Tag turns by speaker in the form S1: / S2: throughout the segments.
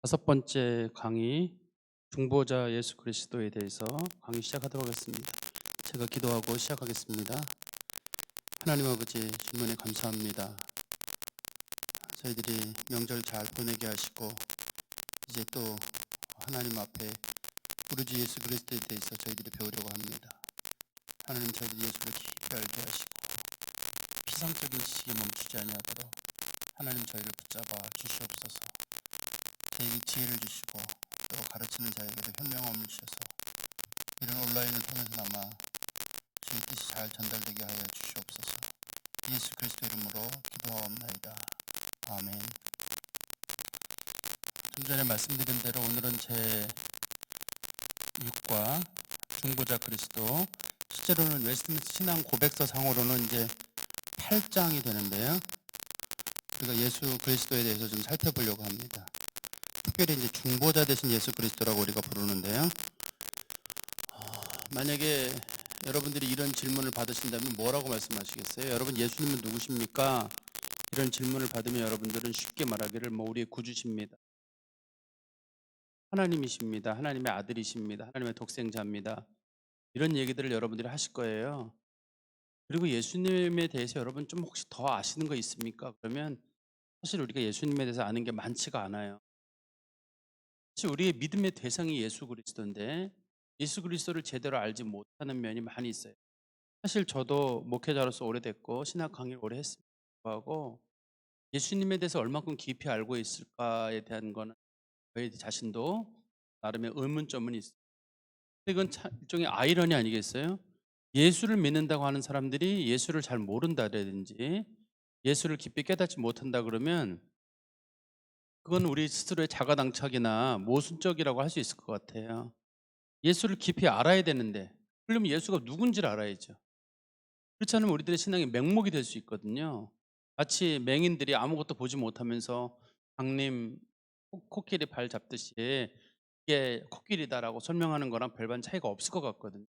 S1: 다섯 번째 강의, 중보자 예수 그리스도에 대해서 강의 시작하도록 하겠습니다. 제가 기도하고 시작하겠습니다. 하나님 아버지, 주님에 감사합니다. 저희들이 명절 잘 보내게 하시고 이제 또 하나님 앞에 우리 주 예수 그리스도에 대해서 저희들이 배우려고 합니다. 하나님, 저희들이 예수를 깊이 알게 하시고 피상적인 지식에 멈추지 아니하도록 하나님 저희를 붙잡아 주시옵소서. 저에게 지혜를 주시고 또 가르치는 자에게도 현명함을 주셔서 이런 온라인을 통해서나마 주의 뜻이 잘 전달되게 하여 주시옵소서. 예수 그리스도 이름으로 기도하옵나이다. 아멘. 좀 전에 말씀드린 대로 오늘은 제 6과 중보자 그리스도, 실제로는 웨스트민스터 신앙 고백서 상으로는 이제 8장이 되는데요. 우리가 예수 그리스도에 대해서 좀 살펴보려고 합니다. 특별히 이제 중보자 대신 예수 그리스도라고 우리가 부르는데요. 만약에 여러분들이 이런 질문을 받으신다면 뭐라고 말씀하시겠어요? 여러분, 예수님은 누구십니까? 이런 질문을 받으면 여러분들은 쉽게 말하기를 우리의 구주십니다, 하나님이십니다, 하나님의 아들이십니다, 하나님의 독생자입니다, 이런 얘기들을 여러분들이 하실 거예요. 그리고 예수님에 대해서 여러분 좀 혹시 더 아시는 거 있습니까? 그러면 사실 우리가 예수님에 대해서 아는 게 많지가 않아요. 사실 우리의 믿음의 대상이 예수 그리스도인데 예수 그리스도를 제대로 알지 못하는 면이 많이 있어요. 사실 저도 목회자로서 오래됐고 신학 강의를 오래 했음에도 불구하고 예수님에 대해서 얼마큼 깊이 알고 있을까에 대한 거는 저희 자신도 나름의 의문점은 있어요. 근데 이건 참 일종의 아이러니 아니겠어요? 예수를 믿는다고 하는 사람들이 예수를 잘 모른다든지 예수를 깊이 깨닫지 못한다 그러면 그건 우리 스스로의 자가당착이나 모순적이라고 할 수 있을 것 같아요. 예수를 깊이 알아야 되는데, 그러면 예수가 누군지를 알아야죠. 그렇지 않으면 우리들의 신앙이 맹목이 될 수 있거든요. 마치 맹인들이 아무것도 보지 못하면서 강림 코끼리 발 잡듯이 이게 코끼리다라고 설명하는 거랑 별반 차이가 없을 것 같거든요.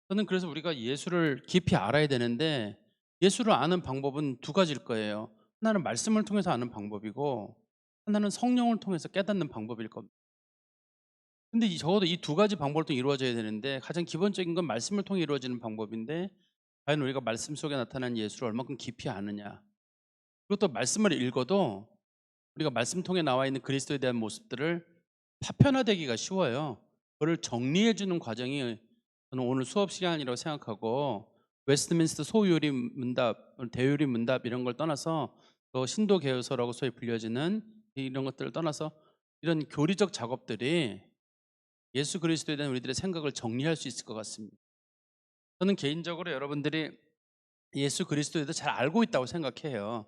S1: 저는 그래서 우리가 예수를 깊이 알아야 되는데 예수를 아는 방법은 두 가지일 거예요. 하나는 말씀을 통해서 아는 방법이고 하나는 성령을 통해서 깨닫는 방법일 겁니다. 근데 적어도 이 두 가지 방법을 통해 이루어져야 되는데 가장 기본적인 건 말씀을 통해 이루어지는 방법인데 과연 우리가 말씀 속에 나타난 예수를 얼마큼 깊이 아느냐. 그것도 말씀을 읽어도 우리가 말씀 통해 나와 있는 그리스도에 대한 모습들을 파편화되기가 쉬워요. 그걸 정리해 주는 과정이 저는 오늘 수업 시간이라고 생각하고 웨스트민스터 소요리 문답, 대요리 문답 이런 걸 떠나서 또 신도 개요서라고 소위 불려지는 이런 것들을 떠나서 이런 교리적 작업들이 예수 그리스도에 대한 우리들의 생각을 정리할 수 있을 것 같습니다. 저는 개인적으로 여러분들이 예수 그리스도에 대해서 잘 알고 있다고 생각해요.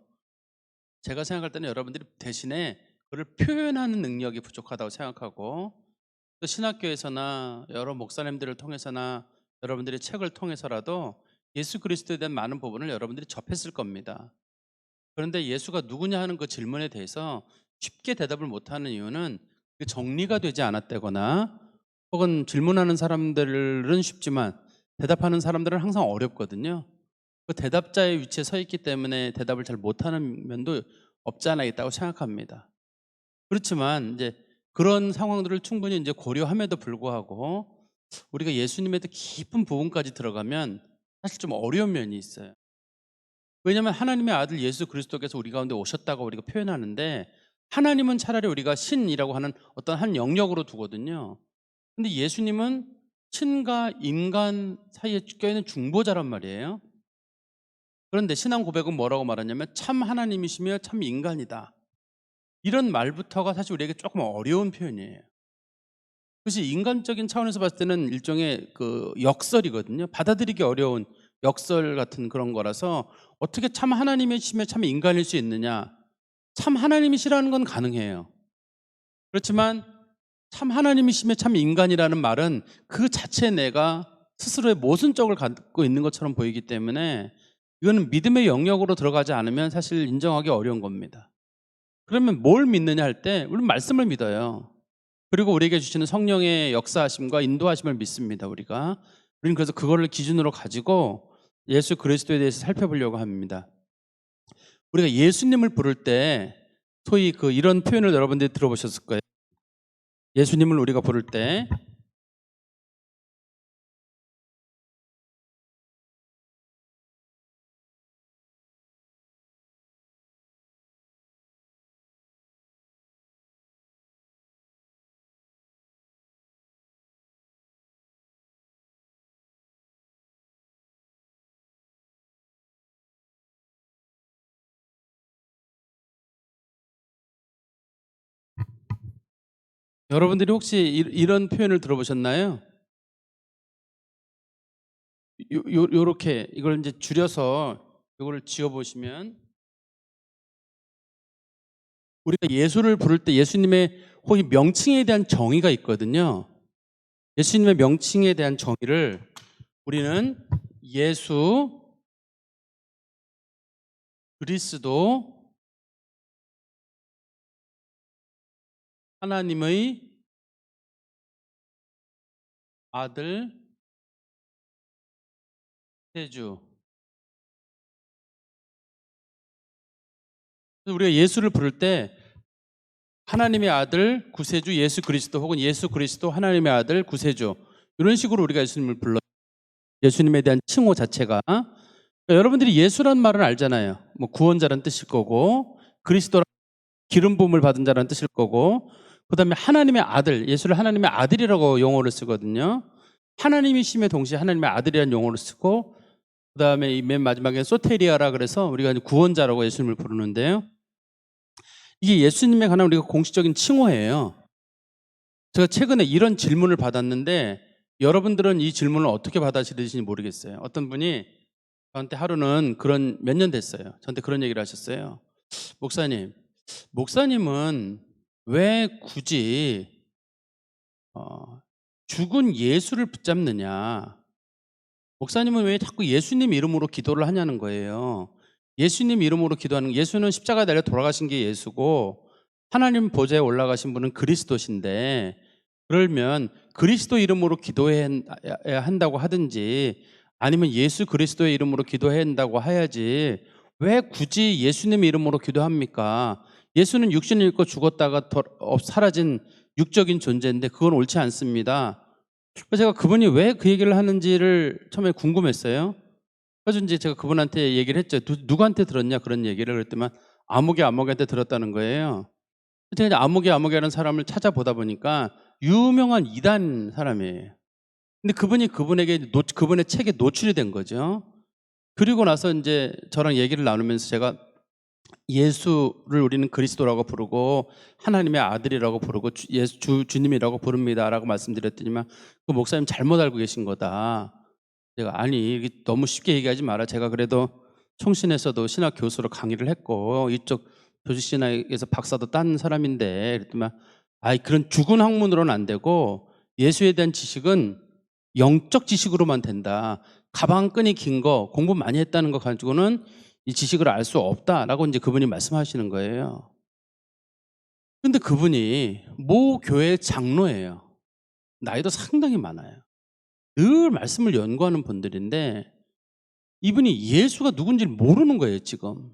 S1: 제가 생각할 때는 여러분들이 대신에 그를 표현하는 능력이 부족하다고 생각하고 또 신학교에서나 여러 목사님들을 통해서나 여러분들이 책을 통해서라도 예수 그리스도에 대한 많은 부분을 여러분들이 접했을 겁니다. 그런데 예수가 누구냐 하는 그 질문에 대해서 쉽게 대답을 못하는 이유는 그 정리가 되지 않았다거나 혹은 질문하는 사람들은 쉽지만 대답하는 사람들은 항상 어렵거든요. 그 대답자의 위치에 서 있기 때문에 대답을 잘 못하는 면도 없지 않아 있다고 생각합니다. 그렇지만 이제 그런 상황들을 충분히 이제 고려함에도 불구하고 우리가 예수님의 더 깊은 부분까지 들어가면 사실 좀 어려운 면이 있어요. 왜냐하면 하나님의 아들 예수 그리스도께서 우리 가운데 오셨다고 우리가 표현하는데 하나님은 차라리 우리가 신이라고 하는 어떤 한 영역으로 두거든요. 근데 예수님은 신과 인간 사이에 껴있는 중보자란 말이에요. 그런데 신앙 고백은 뭐라고 말하냐면 참 하나님이시며 참 인간이다. 이런 말부터가 사실 우리에게 조금 어려운 표현이에요. 그것이 인간적인 차원에서 봤을 때는 일종의 그 역설이거든요. 받아들이기 어려운 역설 같은 그런 거라서 어떻게 참 하나님이시며 참 인간일 수 있느냐. 참 하나님이시라는 건 가능해요. 그렇지만 참 하나님이시며 참 인간이라는 말은 그 자체 내가 스스로의 모순적을 갖고 있는 것처럼 보이기 때문에 이거는 믿음의 영역으로 들어가지 않으면 사실 인정하기 어려운 겁니다. 그러면 뭘 믿느냐 할 때 우리는 말씀을 믿어요. 그리고 우리에게 주시는 성령의 역사하심과 인도하심을 믿습니다. 우리는 그래서 그거를 기준으로 가지고 예수 그리스도에 대해서 살펴보려고 합니다. 우리가 예수님을 부를 때 소위 이런 표현을 여러분들이 들어보셨을 거예요. 예수님을 우리가 부를 때 여러분들이 혹시 이런 표현을 들어보셨나요? 요렇게 이걸 이제 줄여서 이거를 지어 보시면 우리가 예수를 부를 때 예수님의 혹시 명칭에 대한 정의가 있거든요. 예수님의 명칭에 대한 정의를 우리는 예수 그리스도 하나님의 아들 세주. 우리가 예수를 부를 때 하나님의 아들 구세주 예수 그리스도 혹은 예수 그리스도 하나님의 아들 구세주 이런 식으로 우리가 예수님을 불러. 예수님에 대한 칭호 자체가 여러분들이 예수란 말은 알잖아요. 뭐 구원자라는 뜻일 거고 그리스도란 기름 부음을 받은 자라는 뜻일 거고 그다음에 하나님의 아들 예수를 하나님의 아들이라고 용어를 쓰거든요. 하나님이심에 동시에 하나님의 아들이라는 용어를 쓰고 그다음에 이 맨 마지막에 소테리아라 그래서 우리가 구원자라고 예수님을 부르는데요. 이게 예수님에 관한 우리가 공식적인 칭호예요. 제가 최근에 이런 질문을 받았는데 여러분들은 이 질문을 어떻게 받아들이시는지 모르겠어요. 어떤 분이 저한테 하루는 그런 몇 년 됐어요. 저한테 그런 얘기를 하셨어요. 목사님은 왜 굳이 죽은 예수를 붙잡느냐? 목사님은 왜 자꾸 예수님 이름으로 기도를 하냐는 거예요. 예수님 이름으로 기도하는 예수는 십자가에 달려 돌아가신 게 예수고 하나님 보좌에 올라가신 분은 그리스도신데 그러면 그리스도 이름으로 기도해야 한다고 하든지 아니면 예수 그리스도의 이름으로 기도해야 한다고 해야지 왜 굳이 예수님 이름으로 기도합니까? 예수는 육신을 입고 죽었다가 사라진 육적인 존재인데 그건 옳지 않습니다. 그래서 제가 그분이 왜 그 얘기를 하는지를 처음에 궁금했어요. 그래서 이제 제가 그분한테 얘기를 했죠. 누구한테 들었냐 그런 얘기를 그랬더니 아무개한테 들었다는 거예요. 제가 이제 아무개라는 사람을 찾아보다 보니까 유명한 이단 사람이에요. 근데 그분이 그분의 책에 노출이 된 거죠. 그리고 나서 이제 저랑 얘기를 나누면서 제가 예수를 우리는 그리스도라고 부르고 하나님의 아들이라고 부르고 주님이라고 부릅니다라고 말씀드렸더니만 그 목사님 잘못 알고 계신 거다. 제가 아니 너무 쉽게 얘기하지 마라. 제가 그래도 총신에서도 신학 교수로 강의를 했고 이쪽 조직신학에서 박사도 딴 사람인데 그랬더니 그런 죽은 학문으로는 안 되고 예수에 대한 지식은 영적 지식으로만 된다. 가방끈이 긴 거 공부 많이 했다는 거 가지고는 이 지식을 알 수 없다라고 이제 그분이 말씀하시는 거예요. 근데 그분이 모 교회 장로예요. 나이도 상당히 많아요. 늘 말씀을 연구하는 분들인데 이분이 예수가 누군지를 모르는 거예요, 지금.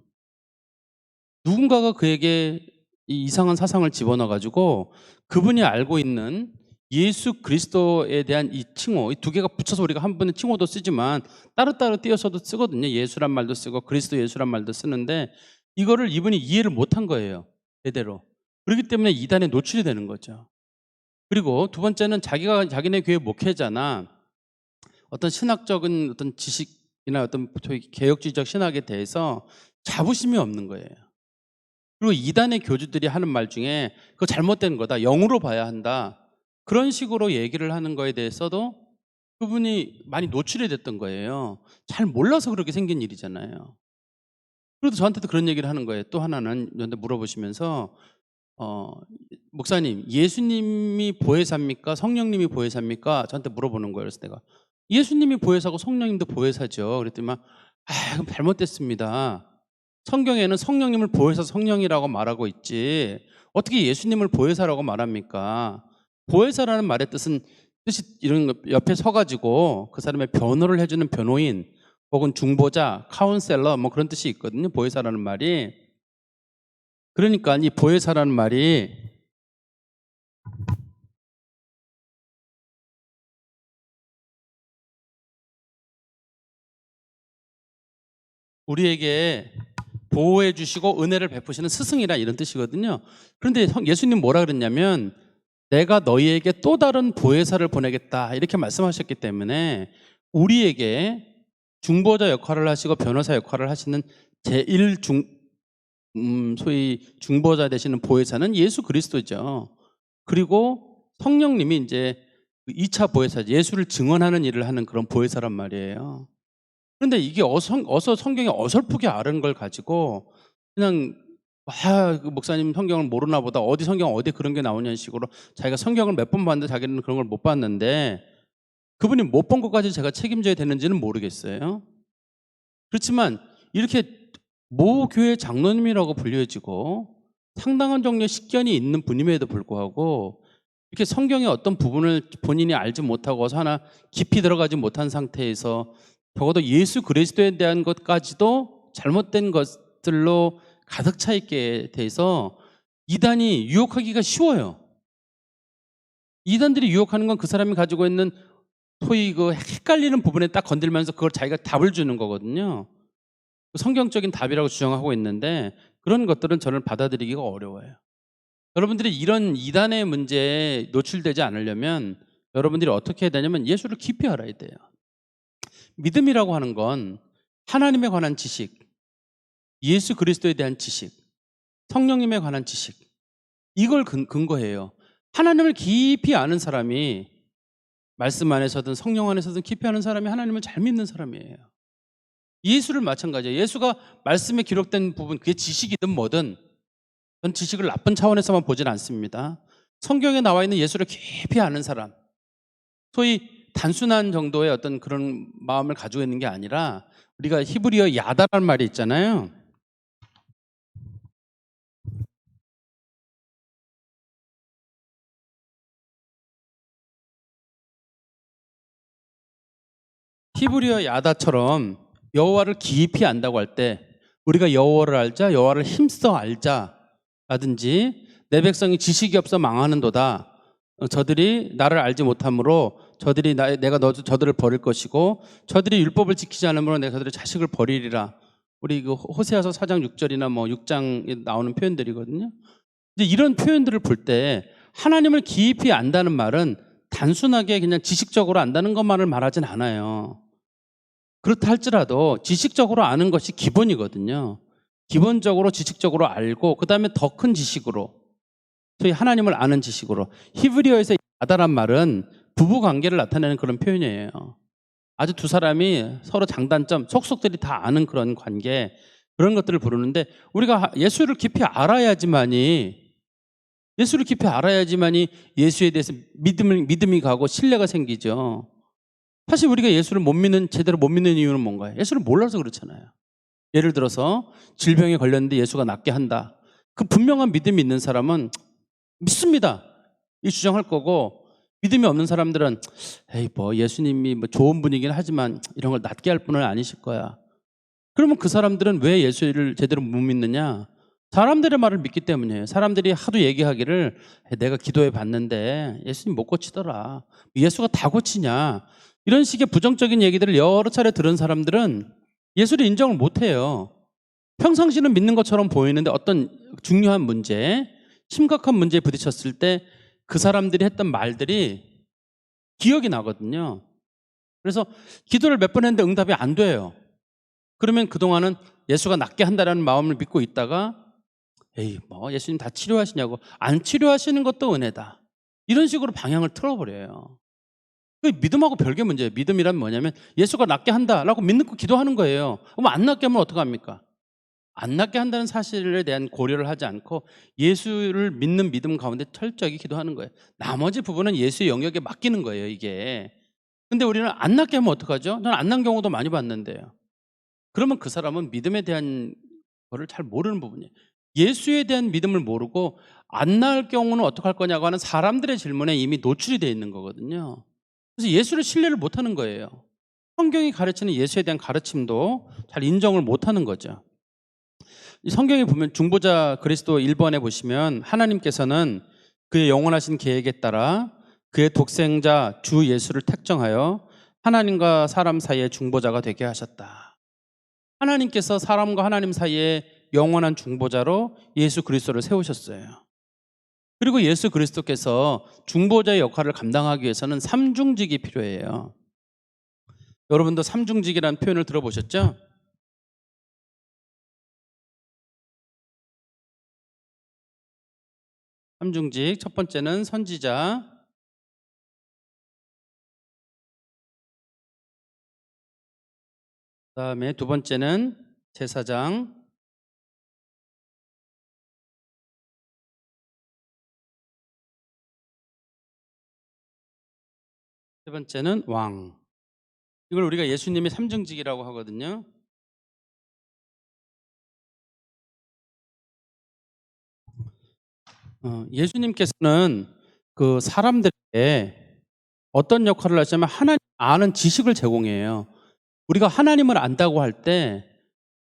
S1: 누군가가 그에게 이 이상한 사상을 집어넣어 가지고 그분이 알고 있는 예수 그리스도에 대한 이 칭호, 이 두 개가 붙여서 우리가 한 번에 칭호도 쓰지만 따로따로 띄어서도 쓰거든요. 예수란 말도 쓰고 그리스도 예수란 말도 쓰는데 이거를 이분이 이해를 못한 거예요, 제대로. 그렇기 때문에 이단에 노출이 되는 거죠. 그리고 두 번째는 자기네 교회 목회자나 어떤 신학적인 어떤 지식이나 어떤 개혁주의적 신학에 대해서 자부심이 없는 거예요. 그리고 이단의 교주들이 하는 말 중에 그거 잘못된 거다. 영으로 봐야 한다. 그런 식으로 얘기를 하는 거에 대해서도 그분이 많이 노출이 됐던 거예요. 잘 몰라서 그렇게 생긴 일이잖아요. 그래도 저한테도 그런 얘기를 하는 거예요. 또 하나는 저한테 물어보시면서 목사님 예수님이 보혜사입니까? 성령님이 보혜사입니까? 저한테 물어보는 거예요. 그래서 내가 예수님이 보혜사고 성령님도 보혜사죠. 그랬더니 그럼 잘못됐습니다. 성경에는 성령님을 보혜사 성령이라고 말하고 있지 어떻게 예수님을 보혜사라고 말합니까? 보혜사라는 말의 뜻이 이런 옆에 서가지고 그 사람의 변호를 해주는 변호인 혹은 중보자, 카운셀러 뭐 그런 뜻이 있거든요. 보혜사라는 말이. 그러니까 이 보혜사라는 말이 우리에게 보호해 주시고 은혜를 베푸시는 스승이라 이런 뜻이거든요. 그런데 예수님 뭐라 그랬냐면 내가 너희에게 또 다른 보혜사를 보내겠다 이렇게 말씀하셨기 때문에 우리에게 중보자 역할을 하시고 변호사 역할을 하시는 제1 소위 중보자 되시는 보혜사는 예수 그리스도죠. 그리고 성령님이 이제 2차 보혜사, 예수를 증언하는 일을 하는 그런 보혜사란 말이에요. 그런데 이게 어서 성경에 어설프게 아는 걸 가지고 그냥 그 목사님 성경을 모르나 보다, 어디 성경 어디 그런 게 나오냐는 식으로 자기가 성경을 몇 번 봤는데 자기는 그런 걸 못 봤는데 그분이 못 본 것까지 제가 책임져야 되는지는 모르겠어요. 그렇지만 이렇게 모 교회 장로님이라고 불려지고 상당한 종류의 식견이 있는 분임에도 불구하고 이렇게 성경의 어떤 부분을 본인이 알지 못하고 어서 하나 깊이 들어가지 못한 상태에서 적어도 예수 그리스도에 대한 것까지도 잘못된 것들로 가득 차 있게 돼서 이단이 유혹하기가 쉬워요. 이단들이 유혹하는 건 그 사람이 가지고 있는 소위 그 헷갈리는 부분에 딱 건들면서 그걸 자기가 답을 주는 거거든요. 성경적인 답이라고 주장하고 있는데 그런 것들은 저는 받아들이기가 어려워요. 여러분들이 이런 이단의 문제에 노출되지 않으려면 여러분들이 어떻게 해야 되냐면 예수를 깊이 알아야 돼요. 믿음이라고 하는 건 하나님에 관한 지식, 예수 그리스도에 대한 지식, 성령님에 관한 지식, 이걸 근거해요. 하나님을 깊이 아는 사람이 말씀 안에서든 성령 안에서든 깊이 아는 사람이 하나님을 잘 믿는 사람이에요. 예수를 마찬가지예요. 예수가 말씀에 기록된 부분, 그게 지식이든 뭐든 전 지식을 나쁜 차원에서만 보진 않습니다. 성경에 나와 있는 예수를 깊이 아는 사람, 소위 단순한 정도의 어떤 그런 마음을 가지고 있는 게 아니라 우리가 히브리어 야다라는 말이 있잖아요. 히브리어 야다처럼 여호와를 깊이 안다고 할 때 우리가 여호와를 알자, 여호와를 힘써 알자라든지 내 백성이 지식이 없어 망하는도다. 저들이 나를 알지 못함으로 저들이 내가 저들을 버릴 것이고 저들이 율법을 지키지 않으므로 내가 저들의 자식을 버리리라. 우리 그 호세아서 4장 6절이나 뭐 6장에 나오는 표현들이거든요. 이제 이런 표현들을 볼 때 하나님을 깊이 안다는 말은 단순하게 그냥 지식적으로 안다는 것만을 말하진 않아요. 그렇다 할지라도 지식적으로 아는 것이 기본이거든요. 기본적으로 지식적으로 알고 그 다음에 더 큰 지식으로, 소위 하나님을 아는 지식으로. 히브리어에서 야다란 말은 부부 관계를 나타내는 그런 표현이에요. 아주 두 사람이 서로 장단점, 속속들이 다 아는 그런 관계, 그런 것들을 부르는데 우리가 예수를 깊이 알아야지만이 예수에 대해서 믿음이 가고 신뢰가 생기죠. 사실 우리가 예수를 제대로 못 믿는 이유는 뭔가요? 예수를 몰라서 그렇잖아요. 예를 들어서 질병에 걸렸는데 예수가 낫게 한다. 그 분명한 믿음이 있는 사람은 믿습니다. 이 주장할 거고, 믿음이 없는 사람들은 에이 뭐 예수님이 뭐 좋은 분이긴 하지만 이런 걸 낫게 할 분은 아니실 거야. 그러면 그 사람들은 왜 예수를 제대로 못 믿느냐? 사람들의 말을 믿기 때문이에요. 사람들이 하도 얘기하기를 내가 기도해 봤는데 예수님 못 고치더라. 예수가 다 고치냐? 이런 식의 부정적인 얘기들을 여러 차례 들은 사람들은 예수를 인정을 못해요. 평상시는 믿는 것처럼 보이는데 어떤 중요한 문제, 심각한 문제에 부딪혔을 때 그 사람들이 했던 말들이 기억이 나거든요. 그래서 기도를 몇 번 했는데 응답이 안 돼요. 그러면 그동안은 예수가 낫게 한다는 마음을 믿고 있다가 에이 뭐 예수님 다 치료하시냐고, 안 치료하시는 것도 은혜다. 이런 식으로 방향을 틀어버려요. 믿음하고 별개 문제예요. 믿음이란 뭐냐면 예수가 낫게 한다라고 믿고 기도하는 거예요. 그럼 안 낫게 하면 어떡합니까? 안 낫게 한다는 사실에 대한 고려를 하지 않고 예수를 믿는 믿음 가운데 철저하게 기도하는 거예요. 나머지 부분은 예수의 영역에 맡기는 거예요, 이게. 근데 우리는 안 낫게 하면 어떡하죠? 저는 안 난 경우도 많이 봤는데요. 그러면 그 사람은 믿음에 대한 거를 잘 모르는 부분이에요. 예수에 대한 믿음을 모르고 안 나을 경우는 어떡할 거냐고 하는 사람들의 질문에 이미 노출이 되어 있는 거거든요. 그래서 예수를 신뢰를 못하는 거예요. 성경이 가르치는 예수에 대한 가르침도 잘 인정을 못하는 거죠. 이 성경에 보면 중보자 그리스도 1번에 보시면 하나님께서는 그의 영원하신 계획에 따라 그의 독생자 주 예수를 택정하여 하나님과 사람 사이의 중보자가 되게 하셨다. 하나님께서 사람과 하나님 사이에 영원한 중보자로 예수 그리스도를 세우셨어요. 그리고 예수 그리스도께서 중보자의 역할을 감당하기 위해서는 삼중직이 필요해요. 여러분도 삼중직이라는 표현을 들어보셨죠? 삼중직, 첫 번째는 선지자, 그다음에 두 번째는 제사장, 세 번째는 왕. 이걸 우리가 예수님의 삼중직이라고 하거든요. 예수님께서는 그 사람들에게 어떤 역할을 하시냐면 하나님 아는 지식을 제공해요. 우리가 하나님을 안다고 할 때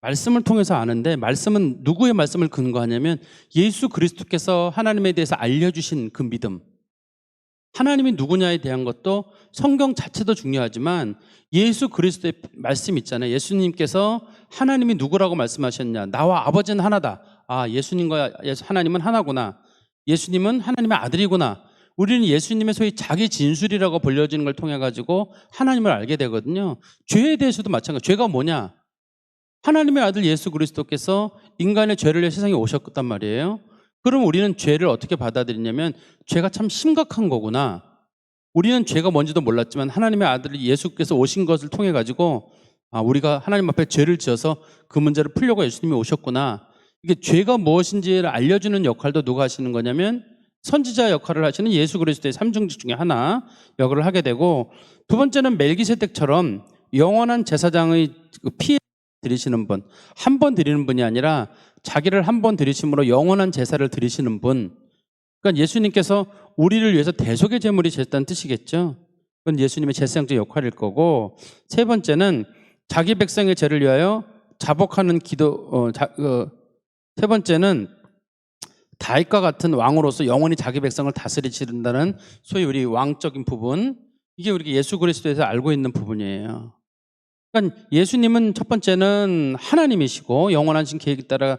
S1: 말씀을 통해서 아는데, 말씀은 누구의 말씀을 근거하냐면 예수 그리스도께서 하나님에 대해서 알려주신 그 믿음. 하나님이 누구냐에 대한 것도 성경 자체도 중요하지만 예수 그리스도의 말씀 있잖아요. 예수님께서 하나님이 누구라고 말씀하셨냐. 나와 아버지는 하나다. 아, 예수님과 하나님은 하나구나. 예수님은 하나님의 아들이구나. 우리는 예수님의 소위 자기 진술이라고 불려지는 걸 통해 가지고 하나님을 알게 되거든요. 죄에 대해서도 마찬가지. 죄가 뭐냐? 하나님의 아들 예수 그리스도께서 인간의 죄를 위해 세상에 오셨단 말이에요. 그럼 우리는 죄를 어떻게 받아들이냐면 죄가 참 심각한 거구나. 우리는 죄가 뭔지도 몰랐지만 하나님의 아들 예수께서 오신 것을 통해 가지고 우리가 하나님 앞에 죄를 지어서 그 문제를 풀려고 예수님이 오셨구나. 이게 죄가 무엇인지를 알려주는 역할도 누가 하시는 거냐면 선지자 역할을 하시는 예수 그리스도의 삼중직 중에 하나 역할을 하게 되고, 두 번째는 멜기세덱처럼 영원한 제사장의 피해 드리시는 분, 한 번 드리는 분이 아니라 자기를 한 번 드리심으로 영원한 제사를 드리시는 분. 그러니까 예수님께서 우리를 위해서 대속의 제물이 되셨다는 뜻이겠죠. 그건 예수님의 제사장적 역할일 거고, 세 번째는 자기 백성의 죄를 위하여 자복하는 기도. 세 번째는 다윗과 같은 왕으로서 영원히 자기 백성을 다스리신다는 소위 우리 왕적인 부분. 이게 우리가 예수 그리스도에서 알고 있는 부분이에요. 그러니까 예수님은 첫 번째는 하나님이시고 영원하신 계획에 따라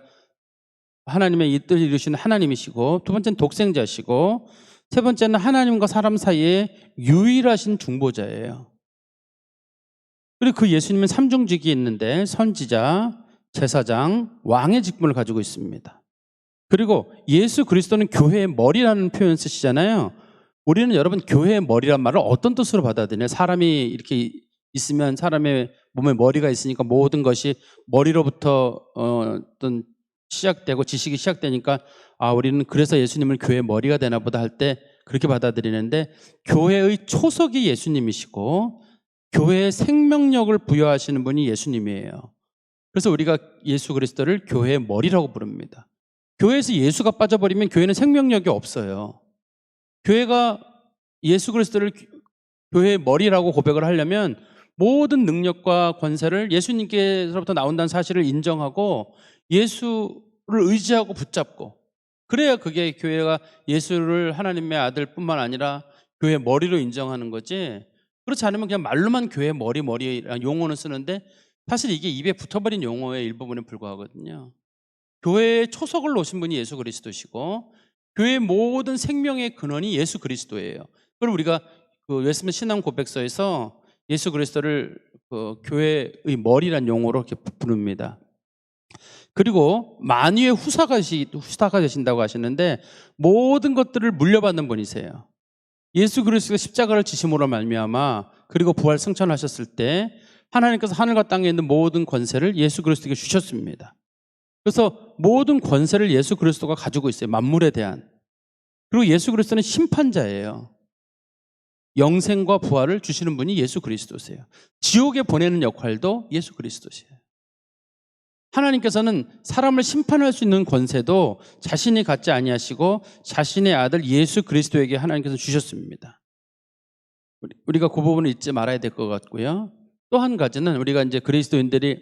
S1: 하나님의 이 뜻을 이루시는 하나님이시고, 두 번째는 독생자시고, 세 번째는 하나님과 사람 사이에 유일하신 중보자예요. 그리고 그 예수님은 삼중직이 있는데 선지자, 제사장, 왕의 직분을 가지고 있습니다. 그리고 예수 그리스도는 교회의 머리라는 표현 쓰시잖아요. 우리는 여러분 교회의 머리란 말을 어떤 뜻으로 받아들여요? 사람이 이렇게 있으면 사람의 몸에 머리가 있으니까 모든 것이 머리로부터 어떤 시작되고 지식이 시작되니까 우리는 그래서 예수님을 교회의 머리가 되나 보다 할 때 그렇게 받아들이는데, 교회의 초석이 예수님이시고 교회의 생명력을 부여하시는 분이 예수님이에요. 그래서 우리가 예수 그리스도를 교회의 머리라고 부릅니다. 교회에서 예수가 빠져버리면 교회는 생명력이 없어요. 교회가 예수 그리스도를 교회의 머리라고 고백을 하려면 모든 능력과 권세를 예수님께서부터 나온다는 사실을 인정하고 예수를 의지하고 붙잡고, 그래야 그게 교회가 예수를 하나님의 아들뿐만 아니라 교회의 머리로 인정하는 거지. 그렇지 않으면 그냥 말로만 교회의 머리라는 용어는 쓰는데 사실 이게 입에 붙어버린 용어의 일부분에 불과하거든요. 교회의 초석을 놓으신 분이 예수 그리스도시고 교회의 모든 생명의 근원이 예수 그리스도예요. 그리고 우리가 그 웨스트민스터 신앙 고백서에서 예수 그리스도를 그 교회의 머리란 용어로 이렇게 부릅니다. 그리고 만유의 후사가 되신다고 하시는데 모든 것들을 물려받는 분이세요. 예수 그리스도가 십자가를 지심으로 말미암아 그리고 부활 승천하셨을 때 하나님께서 하늘과 땅에 있는 모든 권세를 예수 그리스도에게 주셨습니다. 그래서 모든 권세를 예수 그리스도가 가지고 있어요. 만물에 대한. 그리고 예수 그리스도는 심판자예요. 영생과 부활을 주시는 분이 예수 그리스도세요. 지옥에 보내는 역할도 예수 그리스도세요. 하나님께서는 사람을 심판할 수 있는 권세도 자신이 갖지 아니하시고 자신의 아들 예수 그리스도에게 하나님께서 주셨습니다. 우리가 그 부분을 잊지 말아야 될 것 같고요. 또 한 가지는 우리가 이제 그리스도인들이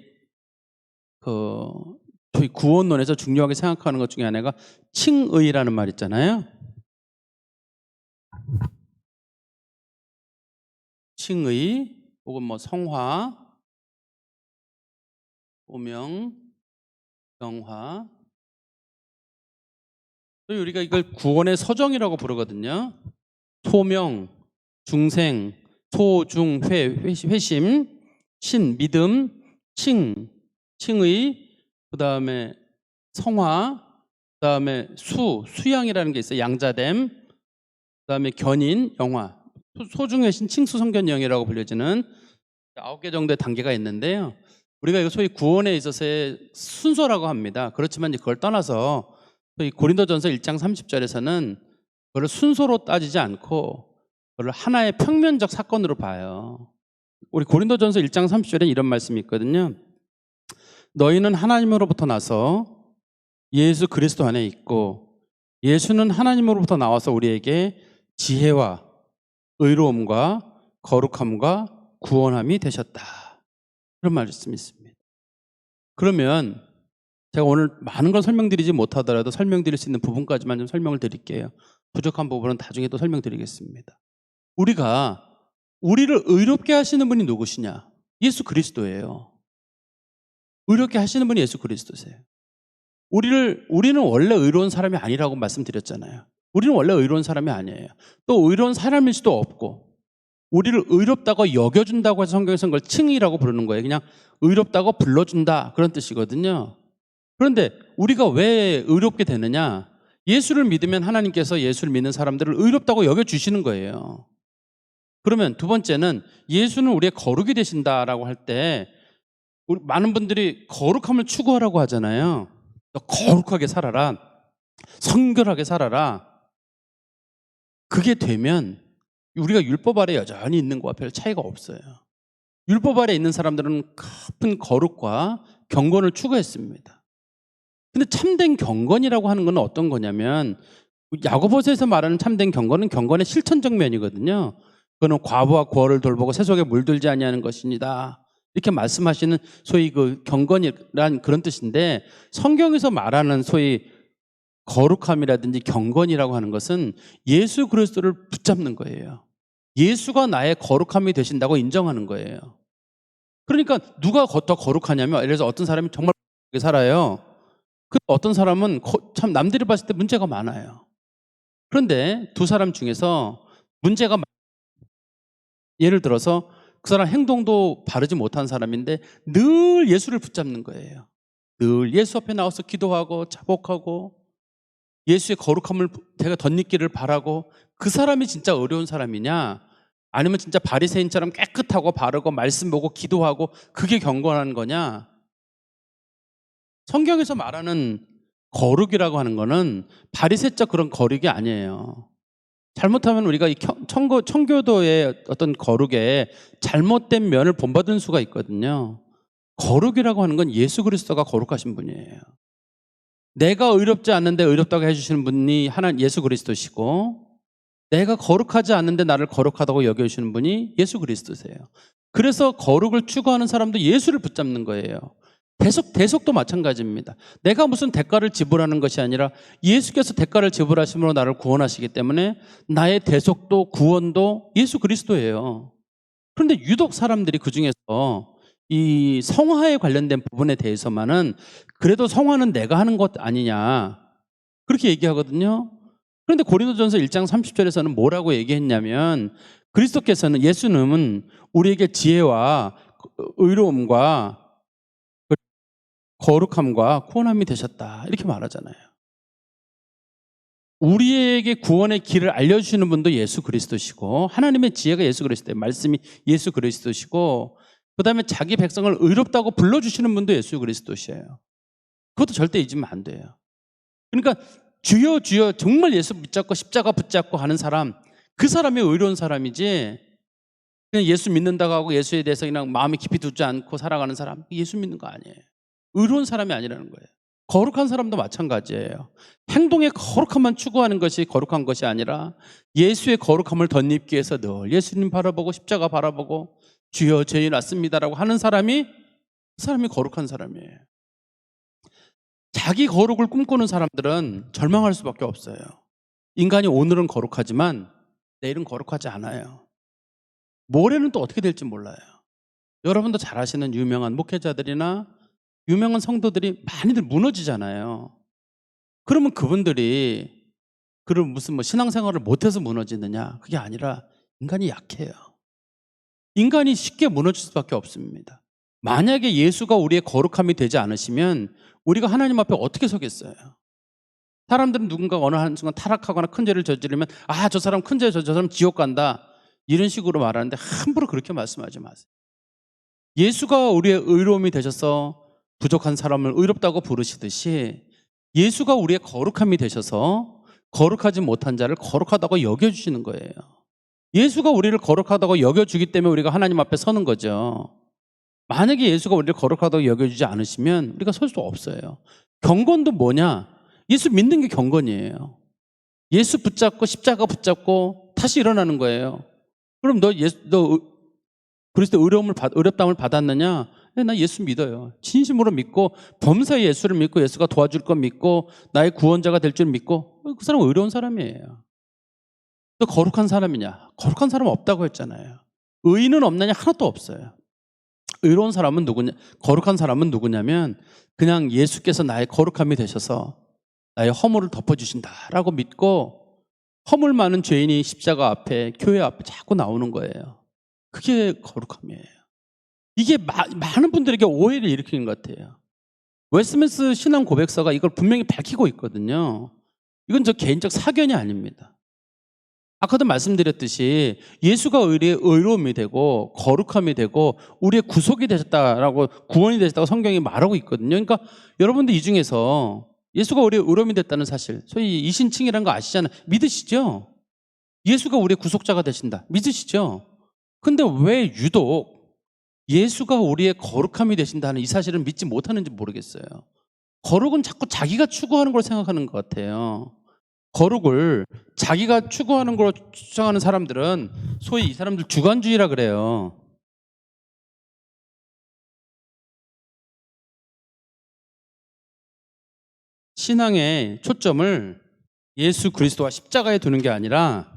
S1: 저희 구원론에서 중요하게 생각하는 것 중에 하나가 칭의라는 말 있잖아요. 칭의 혹은 뭐 성화, 오명, 영화. 우리가 이걸 구원의 서정이라고 부르거든요. 소명, 중생, 소중회, 회심, 신, 믿음, 칭의, 그 다음에 성화, 그 다음에 수양이라는 게 있어요. 양자됨, 그 다음에 견인, 영화. 소중회신, 칭수, 성견, 영이라고 불려지는 9개 정도의 단계가 있는데요. 우리가 이거 소위 구원에 있어서의 순서라고 합니다. 그렇지만 그걸 떠나서 소위 고린도전서 1장 30절에서는 그걸 순서로 따지지 않고 그걸 하나의 평면적 사건으로 봐요. 우리 고린도전서 1장 30절에 이런 말씀이 있거든요. 너희는 하나님으로부터 나서 예수 그리스도 안에 있고 예수는 하나님으로부터 나와서 우리에게 지혜와 의로움과 거룩함과 구원함이 되셨다. 그런 말씀이 있습니다. 그러면 제가 오늘 많은 걸 설명드리지 못하더라도 설명드릴 수 있는 부분까지만 좀 설명을 드릴게요. 부족한 부분은 나중에 또 설명드리겠습니다. 우리를 의롭게 하시는 분이 누구시냐? 예수 그리스도예요. 의롭게 하시는 분이 예수 그리스도세요. 우리는 원래 의로운 사람이 아니라고 말씀드렸잖아요. 우리는 원래 의로운 사람이 아니에요. 또 의로운 사람일 수도 없고 우리를 의롭다고 여겨준다고 해서 성경에서는 그걸 칭의라고 부르는 거예요. 그냥 의롭다고 불러준다 그런 뜻이거든요. 그런데 우리가 왜 의롭게 되느냐? 예수를 믿으면 하나님께서 예수를 믿는 사람들을 의롭다고 여겨주시는 거예요. 그러면 두 번째는 예수는 우리의 거룩이 되신다라고 할 때 많은 분들이 거룩함을 추구하라고 하잖아요. 거룩하게 살아라. 성결하게 살아라. 그게 되면 우리가 율법 아래 여전히 있는 것과 별 차이가 없어요. 율법 아래 있는 사람들은 깊은 거룩과 경건을 추구했습니다. 근데 참된 경건이라고 하는 건 어떤 거냐면 야고보서에서 말하는 참된 경건은 경건의 실천적 면이거든요. 그거는 과부와 고아를 돌보고 세속에 물들지 아니하는 것입니다. 이렇게 말씀하시는 소위 그 경건이란 그런 뜻인데 성경에서 말하는 소위 거룩함이라든지 경건이라고 하는 것은 예수 그리스도를 붙잡는 거예요. 예수가 나의 거룩함이 되신다고 인정하는 거예요. 그러니까 누가 더 거룩하냐면 예를 들어서 어떤 사람이 정말 거룩하게 살아요. 그 어떤 사람은 참 남들이 봤을 때 문제가 많아요. 그런데 두 사람 중에서 문제가 예를 들어서 그 사람 행동도 바르지 못한 사람인데 늘 예수를 붙잡는 거예요. 늘 예수 앞에 나와서 기도하고 자복하고 예수의 거룩함을 제가 덧입기를 바라고 그 사람이 진짜 어려운 사람이냐 아니면 진짜 바리새인처럼 깨끗하고 바르고 말씀 보고 기도하고 그게 경건한 거냐? 성경에서 말하는 거룩이라고 하는 거는 바리새적 그런 거룩이 아니에요. 잘못하면 우리가 이 청교도의 어떤 거룩에 잘못된 면을 본받은 수가 있거든요. 거룩이라고 하는 건 예수 그리스도가 거룩하신 분이에요. 내가 의롭지 않는데 의롭다고 해주시는 분이 하나님 예수 그리스도시고 내가 거룩하지 않는데 나를 거룩하다고 여겨주시는 분이 예수 그리스도세요. 그래서 거룩을 추구하는 사람도 예수를 붙잡는 거예요. 대속도 마찬가지입니다. 내가 무슨 대가를 지불하는 것이 아니라 예수께서 대가를 지불하심으로 나를 구원하시기 때문에 나의 대속도 구원도 예수 그리스도예요. 그런데 유독 사람들이 그중에서 이 성화에 관련된 부분에 대해서만은 그래도 성화는 내가 하는 것 아니냐 그렇게 얘기하거든요. 그런데 고린도전서 1장 30절에서는 뭐라고 얘기했냐면 그리스도께서는 예수님은 우리에게 지혜와 의로움과 거룩함과 구원함이 되셨다 이렇게 말하잖아요. 우리에게 구원의 길을 알려주시는 분도 예수 그리스도시고 하나님의 지혜가 예수 그리스도예요. 말씀이 예수 그리스도시고 그 다음에 자기 백성을 의롭다고 불러주시는 분도 예수 그리스도시예요. 그것도 절대 잊으면 안 돼요. 그러니까 주여 주여 정말 예수 붙잡고 십자가 붙잡고 하는 사람 그 사람이 의로운 사람이지 그냥 예수 믿는다고 하고 예수에 대해서 그냥 마음에 깊이 두지 않고 살아가는 사람 예수 믿는 거 아니에요. 의로운 사람이 아니라는 거예요. 거룩한 사람도 마찬가지예요. 행동의 거룩함만 추구하는 것이 거룩한 것이 아니라 예수의 거룩함을 덧입기 위해서 늘 예수님 바라보고 십자가 바라보고 주여 죄인 왔습니다라고 하는 사람이 그 사람이 거룩한 사람이에요. 자기 거룩을 꿈꾸는 사람들은 절망할 수밖에 없어요. 인간이 오늘은 거룩하지만 내일은 거룩하지 않아요. 모레는 또 어떻게 될지 몰라요. 여러분도 잘 아시는 유명한 목회자들이나 유명한 성도들이 많이들 무너지잖아요. 그러면 그분들이 그런 무슨 신앙생활을 못해서 무너지느냐? 그게 아니라 인간이 약해요. 인간이 쉽게 무너질 수밖에 없습니다. 만약에 예수가 우리의 거룩함이 되지 않으시면 우리가 하나님 앞에 어떻게 서겠어요? 사람들은 누군가 어느 한순간 타락하거나 큰 죄를 저지르면 저 사람 큰 죄, 저 사람 지옥 간다 이런 식으로 말하는데 함부로 그렇게 말씀하지 마세요. 예수가 우리의 의로움이 되셔서 부족한 사람을 의롭다고 부르시듯이 예수가 우리의 거룩함이 되셔서 거룩하지 못한 자를 거룩하다고 여겨주시는 거예요. 예수가 우리를 거룩하다고 여겨주기 때문에 우리가 하나님 앞에 서는 거죠. 만약에 예수가 우리를 거룩하다고 여겨주지 않으시면 우리가 설 수 없어요. 경건도 뭐냐? 예수 믿는 게 경건이에요. 예수 붙잡고 십자가 붙잡고 다시 일어나는 거예요. 그럼 너 그리스도 의롭다함을 받았느냐? 네, 나 예수 믿어요. 진심으로 믿고 범사의 예수를 믿고 예수가 도와줄 건 믿고 나의 구원자가 될 줄 믿고 그 사람은 의로운 사람이에요. 또 거룩한 사람이냐? 거룩한 사람은 없다고 했잖아요. 의인은 없느냐? 하나도 없어요. 의로운 사람은 누구냐? 거룩한 사람은 누구냐면 그냥 예수께서 나의 거룩함이 되셔서 나의 허물을 덮어주신다라고 믿고 허물 많은 죄인이 십자가 앞에 교회 앞에 자꾸 나오는 거예요. 그게 거룩함이에요. 이게 많은 분들에게 오해를 일으키는 것 같아요. 웨스트민스터 신앙 고백서가 이걸 분명히 밝히고 있거든요. 이건 저 개인적 사견이 아닙니다. 아까도 말씀드렸듯이 예수가 우리의 의로움이 되고 거룩함이 되고 우리의 구속이 되셨다라고 구원이 되셨다고 성경이 말하고 있거든요. 그러니까 여러분들 이 중에서 예수가 우리의 의로움이 됐다는 사실, 소위 이신칭이라는 거 아시잖아요. 믿으시죠? 예수가 우리의 구속자가 되신다. 믿으시죠? 근데 왜 유독 예수가 우리의 거룩함이 되신다는 이 사실을 믿지 못하는지 모르겠어요. 거룩은 자꾸 자기가 추구하는 걸 생각하는 것 같아요. 거룩을 자기가 추구하는 걸 주장하는 사람들은 소위 이 사람들 주관주의라 그래요. 신앙의 초점을 예수 그리스도와 십자가에 두는 게 아니라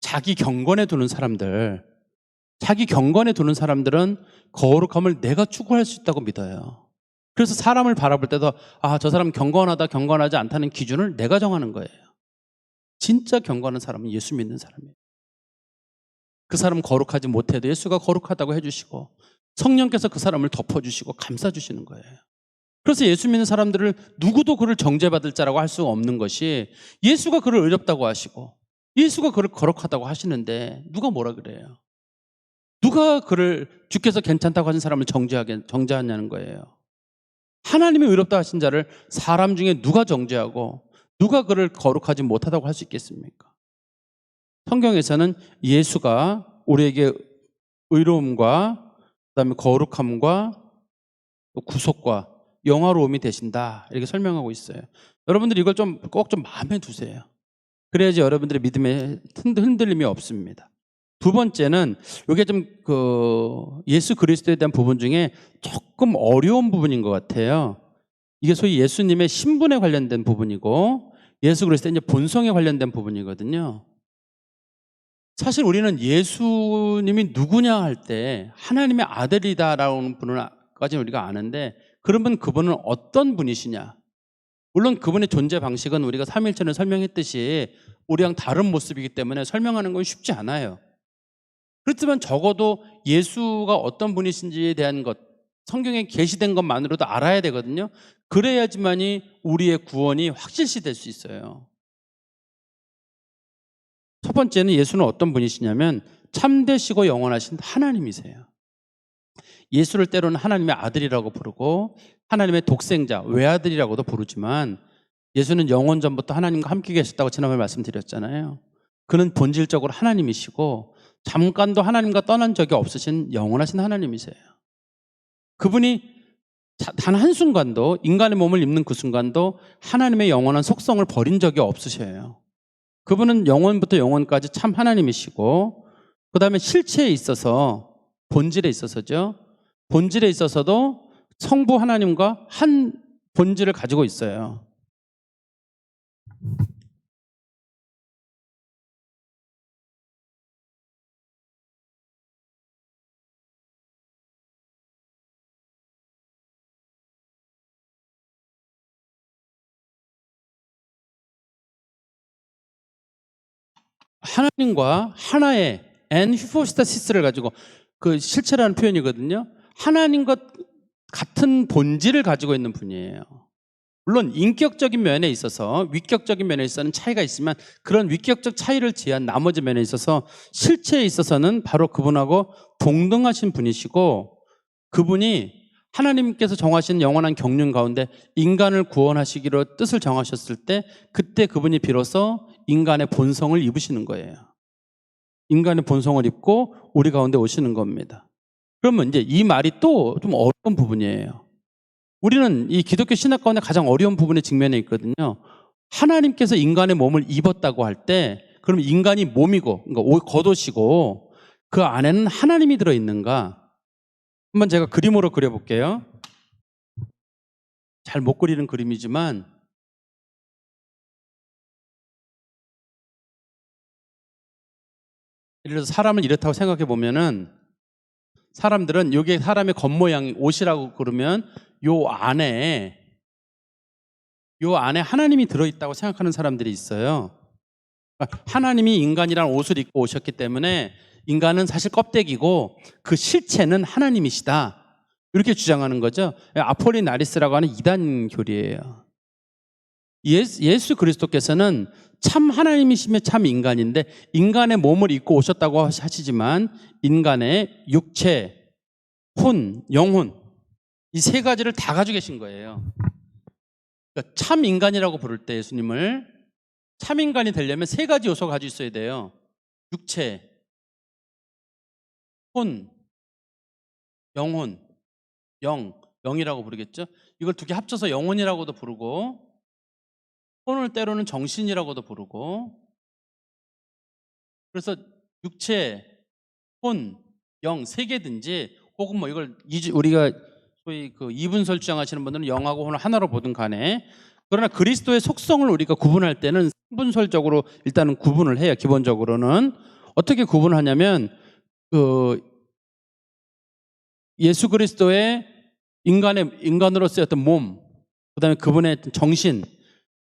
S1: 자기 경건에 두는 사람들, 자기 경건에 두는 사람들은 거룩함을 내가 추구할 수 있다고 믿어요. 그래서 사람을 바라볼 때도 저 사람 경건하다 경건하지 않다는 기준을 내가 정하는 거예요. 진짜 경건한 사람은 예수 믿는 사람이에요. 그 사람 거룩하지 못해도 예수가 거룩하다고 해주시고 성령께서 그 사람을 덮어주시고 감싸주시는 거예요. 그래서 예수 믿는 사람들을 누구도 그를 정죄받을 자라고 할 수가 없는 것이 예수가 그를 의롭다고 하시고 예수가 그를 거룩하다고 하시는데 누가 뭐라 그래요? 누가 그를 주께서 괜찮다고 하신 사람을 정죄하냐는 거예요. 하나님이 의롭다 하신 자를 사람 중에 누가 정죄하고 누가 그를 거룩하지 못하다고 할 수 있겠습니까? 성경에서는 예수가 우리에게 의로움과 그다음에 거룩함과 구속과 영화로움이 되신다 이렇게 설명하고 있어요. 여러분들이 이걸 꼭 좀 마음에 두세요. 그래야지 여러분들의 믿음에 흔들림이 없습니다. 두 번째는 이게 좀 예수 그리스도에 대한 부분 중에 조금 어려운 부분인 것 같아요. 이게 소위 예수님의 신분에 관련된 부분이고 예수 그리스도의 이제 본성에 관련된 부분이거든요. 사실 우리는 예수님이 누구냐 할 때 하나님의 아들이다라는 분을까지 우리가 아는데 그러면 그분은 어떤 분이시냐? 물론 그분의 존재 방식은 우리가 삼일체를 설명했듯이 우리랑 다른 모습이기 때문에 설명하는 건 쉽지 않아요. 그렇지만 적어도 예수가 어떤 분이신지에 대한 것, 성경에 게시된 것만으로도 알아야 되거든요. 그래야지만이 우리의 구원이 확실시 될 수 있어요. 첫 번째는 예수는 어떤 분이시냐면 참되시고 영원하신 하나님이세요. 예수를 때로는 하나님의 아들이라고 부르고 하나님의 독생자, 외아들이라고도 부르지만 예수는 영원 전부터 하나님과 함께 계셨다고 지난번에 말씀드렸잖아요. 그는 본질적으로 하나님이시고 잠깐도 하나님과 떠난 적이 없으신 영원하신 하나님이세요. 그분이 단 한순간도 인간의 몸을 입는 그 순간도 하나님의 영원한 속성을 버린 적이 없으셔요. 그분은 영원부터 영원까지 참 하나님이시고 그 다음에 실체에 있어서 본질에 있어서죠. 본질에 있어서도 성부 하나님과 한 본질을 가지고 있어요. 하나님과 하나의 휴포스타시스를 가지고, 그 실체라는 표현이거든요. 하나님과 같은 본질을 가지고 있는 분이에요. 물론 인격적인 면에 있어서, 위격적인 면에 있어서는 차이가 있지만, 그런 위격적 차이를 제한 나머지 면에 있어서 실체에 있어서는 바로 그분하고 동등하신 분이시고, 그분이 하나님께서 정하신 영원한 경륜 가운데 인간을 구원하시기로 뜻을 정하셨을 때, 그때 그분이 비로소 인간의 본성을 입으시는 거예요. 인간의 본성을 입고 우리 가운데 오시는 겁니다. 그러면 이제 이 말이 또 좀 어려운 부분이에요. 우리는 이 기독교 신학 가운데 가장 어려운 부분에 직면해 있거든요. 하나님께서 인간의 몸을 입었다고 할 때, 그럼 인간이 몸이고, 그러니까 겉옷이고, 그 안에는 하나님이 들어있는가? 한번 제가 그림으로 그려볼게요. 잘 못 그리는 그림이지만, 예를 들어서 사람을 이렇다고 생각해 보면은, 사람들은 이게 사람의 겉모양이 옷이라고 그러면 요 안에 하나님이 들어있다고 생각하는 사람들이 있어요. 그러니까 하나님이 인간이란 옷을 입고 오셨기 때문에 인간은 사실 껍데기고 그 실체는 하나님이시다, 이렇게 주장하는 거죠. 아폴리나리스라고 하는 이단 교리예요. 예수 그리스도께서는 참 하나님이시며 참 인간인데, 인간의 몸을 입고 오셨다고 하시지만 인간의 육체, 혼, 영혼, 이 세 가지를 다 가지고 계신 거예요. 그러니까 참 인간이라고 부를 때 예수님을, 참 인간이 되려면 세 가지 요소가 가지고 있어야 돼요. 육체, 혼, 영혼, 영이라고 부르겠죠. 이걸 두 개 합쳐서 영혼이라고도 부르고, 혼을 때로는 정신이라고도 부르고, 그래서 육체, 혼, 영 세 개든지, 혹은 뭐 이걸 우리가 소위 그 이분설 주장하시는 분들은 영하고 혼을 하나로 보든 간에, 그러나 그리스도의 속성을 우리가 구분할 때는 삼분설적으로 일단은 구분을 해요. 기본적으로는 어떻게 구분하냐면, 그 예수 그리스도의 인간으로서의 어떤 몸, 그다음에 그분의 정신,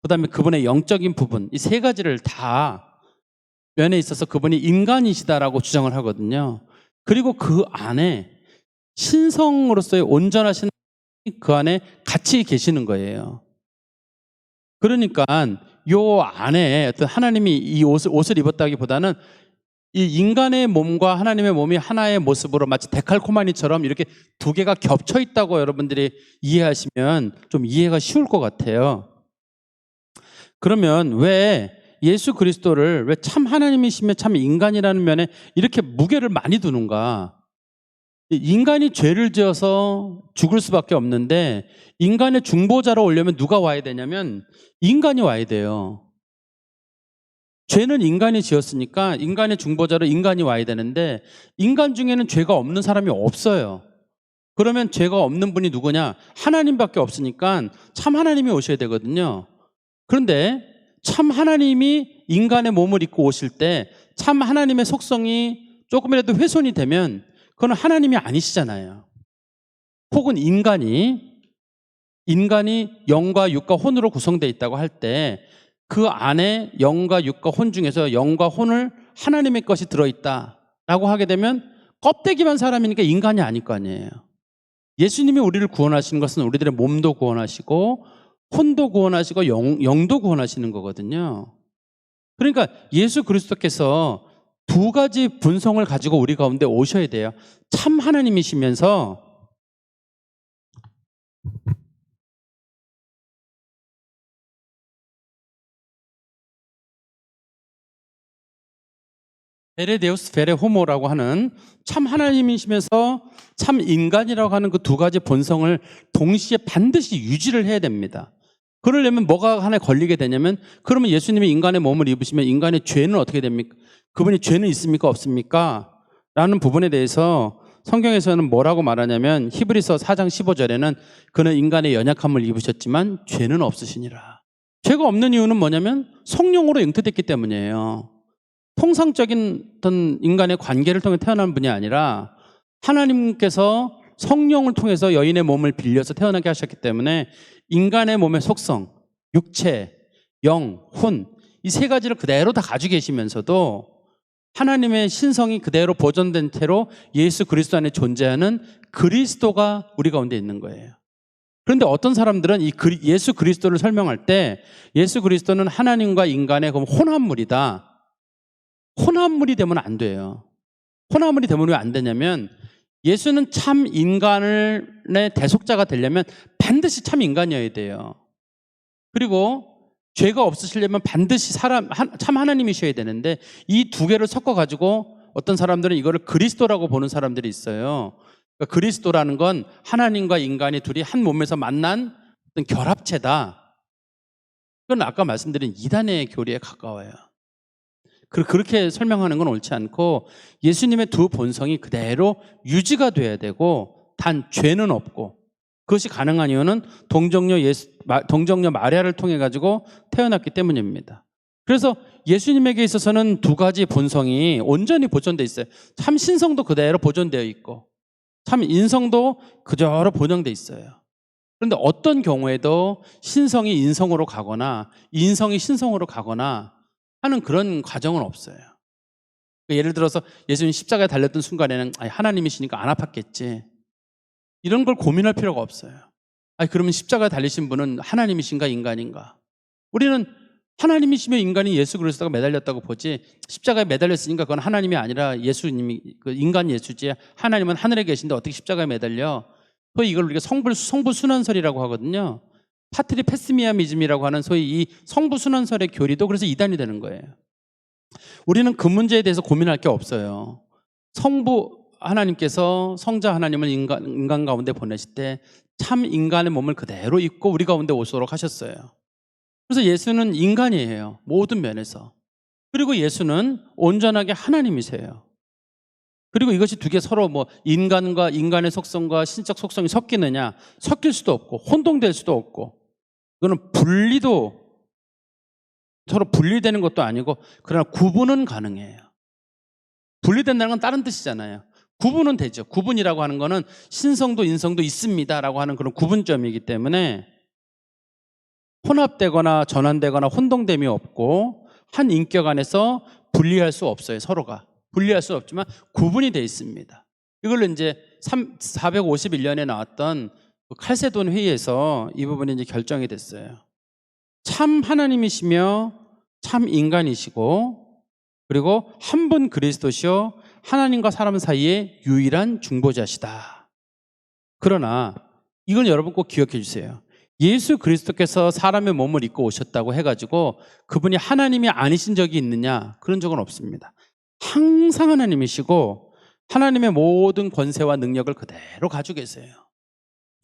S1: 그다음에 그분의 영적인 부분, 이 세 가지를 다 면에 있어서 그분이 인간이시다라고 주장을 하거든요. 그리고 그 안에 신성으로서의 온전하신 그 안에 같이 계시는 거예요. 그러니까 요 안에 어떤 하나님이 이 옷을 입었다기보다는 이 인간의 몸과 하나님의 몸이 하나의 모습으로 마치 데칼코마니처럼 이렇게 두 개가 겹쳐 있다고 여러분들이 이해하시면 좀 이해가 쉬울 것 같아요. 그러면 왜 예수 그리스도를 왜 참 하나님이시며 참 인간이라는 면에 이렇게 무게를 많이 두는가? 인간이 죄를 지어서 죽을 수밖에 없는데, 인간의 중보자로 오려면 누가 와야 되냐면 인간이 와야 돼요. 죄는 인간이 지었으니까 인간의 중보자로 인간이 와야 되는데, 인간 중에는 죄가 없는 사람이 없어요. 그러면 죄가 없는 분이 누구냐? 하나님밖에 없으니까 참 하나님이 오셔야 되거든요. 그런데 참 하나님이 인간의 몸을 입고 오실 때 참 하나님의 속성이 조금이라도 훼손이 되면 그건 하나님이 아니시잖아요. 혹은 인간이 영과 육과 혼으로 구성되어 있다고 할 때, 그 안에 영과 육과 혼 중에서 영과 혼을 하나님의 것이 들어있다라고 하게 되면 껍데기만 사람이니까 인간이 아닐 거 아니에요. 예수님이 우리를 구원하시는 것은 우리들의 몸도 구원하시고 혼도 구원하시고 영도 구원하시는 거거든요. 그러니까 예수 그리스도께서 두 가지 분성을 가지고 우리 가운데 오셔야 돼요. 참 하나님이시면서 베레 데우스 베레 호모라고 하는 참 하나님이시면서 참 인간이라고 하는 그 두 가지 본성을 동시에 반드시 유지를 해야 됩니다. 그러려면 뭐가 하나에 걸리게 되냐면, 그러면 예수님이 인간의 몸을 입으시면 인간의 죄는 어떻게 됩니까? 그분이 죄는 있습니까? 없습니까? 라는 부분에 대해서 성경에서는 뭐라고 말하냐면 히브리서 4장 15절에는 그는 인간의 연약함을 입으셨지만 죄는 없으시니라. 죄가 없는 이유는 뭐냐면 성령으로 잉태됐기 때문이에요. 통상적인 어떤 인간의 관계를 통해 태어난 분이 아니라 하나님께서 성령을 통해서 여인의 몸을 빌려서 태어나게 하셨기 때문에 인간의 몸의 속성, 육체, 영, 혼, 이 세 가지를 그대로 다 가지고 계시면서도 하나님의 신성이 그대로 보존된 채로 예수 그리스도 안에 존재하는 그리스도가 우리 가운데 있는 거예요. 그런데 어떤 사람들은 이 예수 그리스도를 설명할 때 예수 그리스도는 하나님과 인간의 혼합물이다. 혼합물이 되면 안 돼요. 혼합물이 되면 왜 안 되냐면 예수는 참 인간의 대속자가 되려면 반드시 참 인간이어야 돼요. 그리고 죄가 없으시려면 반드시 참 하나님이셔야 되는데 이 두 개를 섞어가지고 어떤 사람들은 이거를 그리스도라고 보는 사람들이 있어요. 그러니까 그리스도라는 건 하나님과 인간이 둘이 한 몸에서 만난 어떤 결합체다. 그건 아까 말씀드린 이단의 교리에 가까워요. 그렇게 설명하는 건 옳지 않고 예수님의 두 본성이 그대로 유지가 돼야 되고 단 죄는 없고 그것이 가능한 이유는 동정녀 마리아를 통해 가지고 태어났기 때문입니다. 그래서 예수님에게 있어서는 두 가지 본성이 온전히 보존되어 있어요. 참 신성도 그대로 보존되어 있고 참 인성도 그대로 보존되어 있어요. 그런데 어떤 경우에도 신성이 인성으로 가거나 인성이 신성으로 가거나 하는 그런 과정은 없어요. 예를 들어서 예수님 십자가에 달렸던 순간에는 하나님이시니까 안 아팠겠지. 이런 걸 고민할 필요가 없어요. 그러면 십자가에 달리신 분은 하나님이신가 인간인가? 우리는 하나님이시며 인간이 예수 그리스도가 매달렸다고 보지 십자가에 매달렸으니까 그건 하나님이 아니라 예수님이 인간 예수지 하나님은 하늘에 계신데 어떻게 십자가에 매달려? 소위 이걸 우리가 성부 순환설이라고 하거든요. 파트리 페스미아미즘이라고 하는 소위 이 성부 순환설의 교리도 그래서 이단이 되는 거예요. 우리는 그 문제에 대해서 고민할 게 없어요. 성부 하나님께서 성자 하나님을 인간 가운데 보내실 때 참 인간의 몸을 그대로 입고 우리 가운데 오도록 하셨어요. 그래서 예수는 인간이에요. 모든 면에서. 그리고 예수는 온전하게 하나님이세요. 그리고 이것이 두 개 서로 인간과 인간의 속성과 신적 속성이 섞이느냐? 섞일 수도 없고 혼동될 수도 없고 이거는 서로 분리되는 것도 아니고 그러나 구분은 가능해요. 분리된다는 건 다른 뜻이잖아요. 구분은 되죠. 구분이라고 하는 거는 신성도 인성도 있습니다라고 하는 그런 구분점이기 때문에 혼합되거나 전환되거나 혼동됨이 없고 한 인격 안에서 분리할 수 없어요. 서로가. 분리할 수 없지만 구분이 되어 있습니다. 이걸로 이제 451년에 나왔던 칼세돈 회의에서 이 부분이 이제 결정이 됐어요. 참 하나님이시며 참 인간이시고 그리고 한 분 그리스도시요 하나님과 사람 사이의 유일한 중보자시다. 그러나 이건 여러분 꼭 기억해 주세요. 예수 그리스도께서 사람의 몸을 입고 오셨다고 해가지고 그분이 하나님이 아니신 적이 있느냐? 그런 적은 없습니다. 항상 하나님이시고 하나님의 모든 권세와 능력을 그대로 가지고 계세요.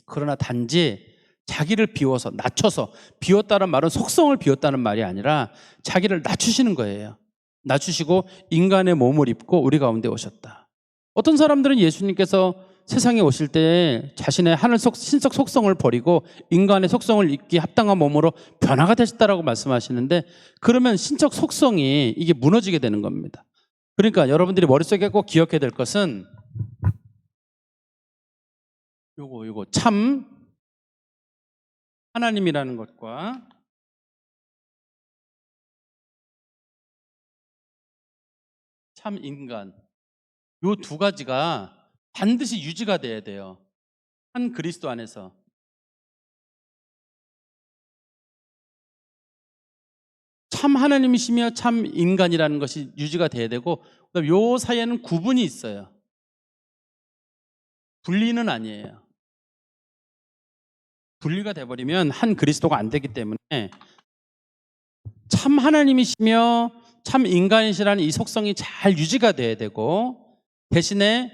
S1: 그러나 단지 자기를 비워서 낮춰서 비웠다는 말은 속성을 비웠다는 말이 아니라 자기를 낮추시는 거예요. 낮추시고 인간의 몸을 입고 우리 가운데 오셨다. 어떤 사람들은 예수님께서 세상에 오실 때 자신의 신적 속성을 버리고 인간의 속성을 입기 합당한 몸으로 변화가 되셨다라고 말씀하시는데 그러면 신적 속성이 이게 무너지게 되는 겁니다. 그러니까 여러분들이 머릿속에 꼭 기억해야 될 것은 요거 참 하나님이라는 것과 참 인간 요 두 가지가 반드시 유지가 돼야 돼요. 한 그리스도 안에서. 참 하나님이시며 참 인간이라는 것이 유지가 돼야 되고 그다음에 요 사이에는 구분이 있어요. 분리는 아니에요. 분리가 돼버리면 한 그리스도가 안 되기 때문에 참 하나님이시며 참 인간이시라는 이 속성이 잘 유지가 돼야 되고 대신에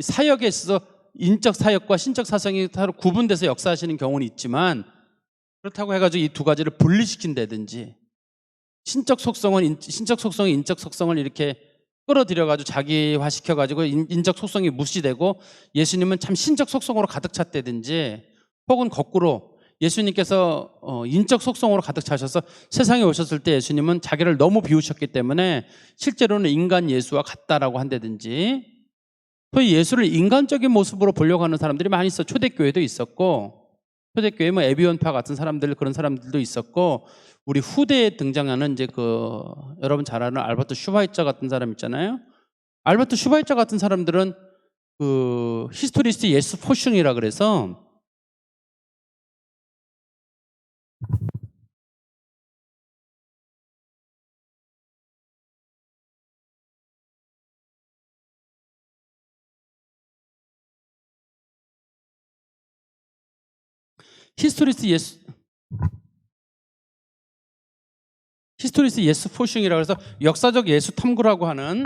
S1: 사역에 있어서 인적 사역과 신적 사역이 서로 구분돼서 역사하시는 경우는 있지만 그렇다고 해가지고 이 두 가지를 분리시킨다든지 신적 속성이 인적 속성을 이렇게 끌어들여가지고 자기화 시켜가지고 인적 속성이 무시되고 예수님은 참 신적 속성으로 가득 찼다든지, 혹은 거꾸로 예수님께서 인적 속성으로 가득 차셔서 세상에 오셨을 때 예수님은 자기를 너무 비우셨기 때문에 실제로는 인간 예수와 같다라고 한다든지, 소위 예수를 인간적인 모습으로 보려고 하는 사람들이 많이 있어. 초대교회도 있었고, 초대교회 뭐 에비온파 같은 사람들, 그런 사람들도 있었고, 우리 후대에 등장하는 이제 여러분 잘 아는 알버트 슈바이처 같은 사람 있잖아요. 알버트 슈바이처 같은 사람들은 히스토리스트 예수 포숑이라 그래서 히스토리스트 예수 포숑이라 그래서 역사적 예수 탐구라고 하는,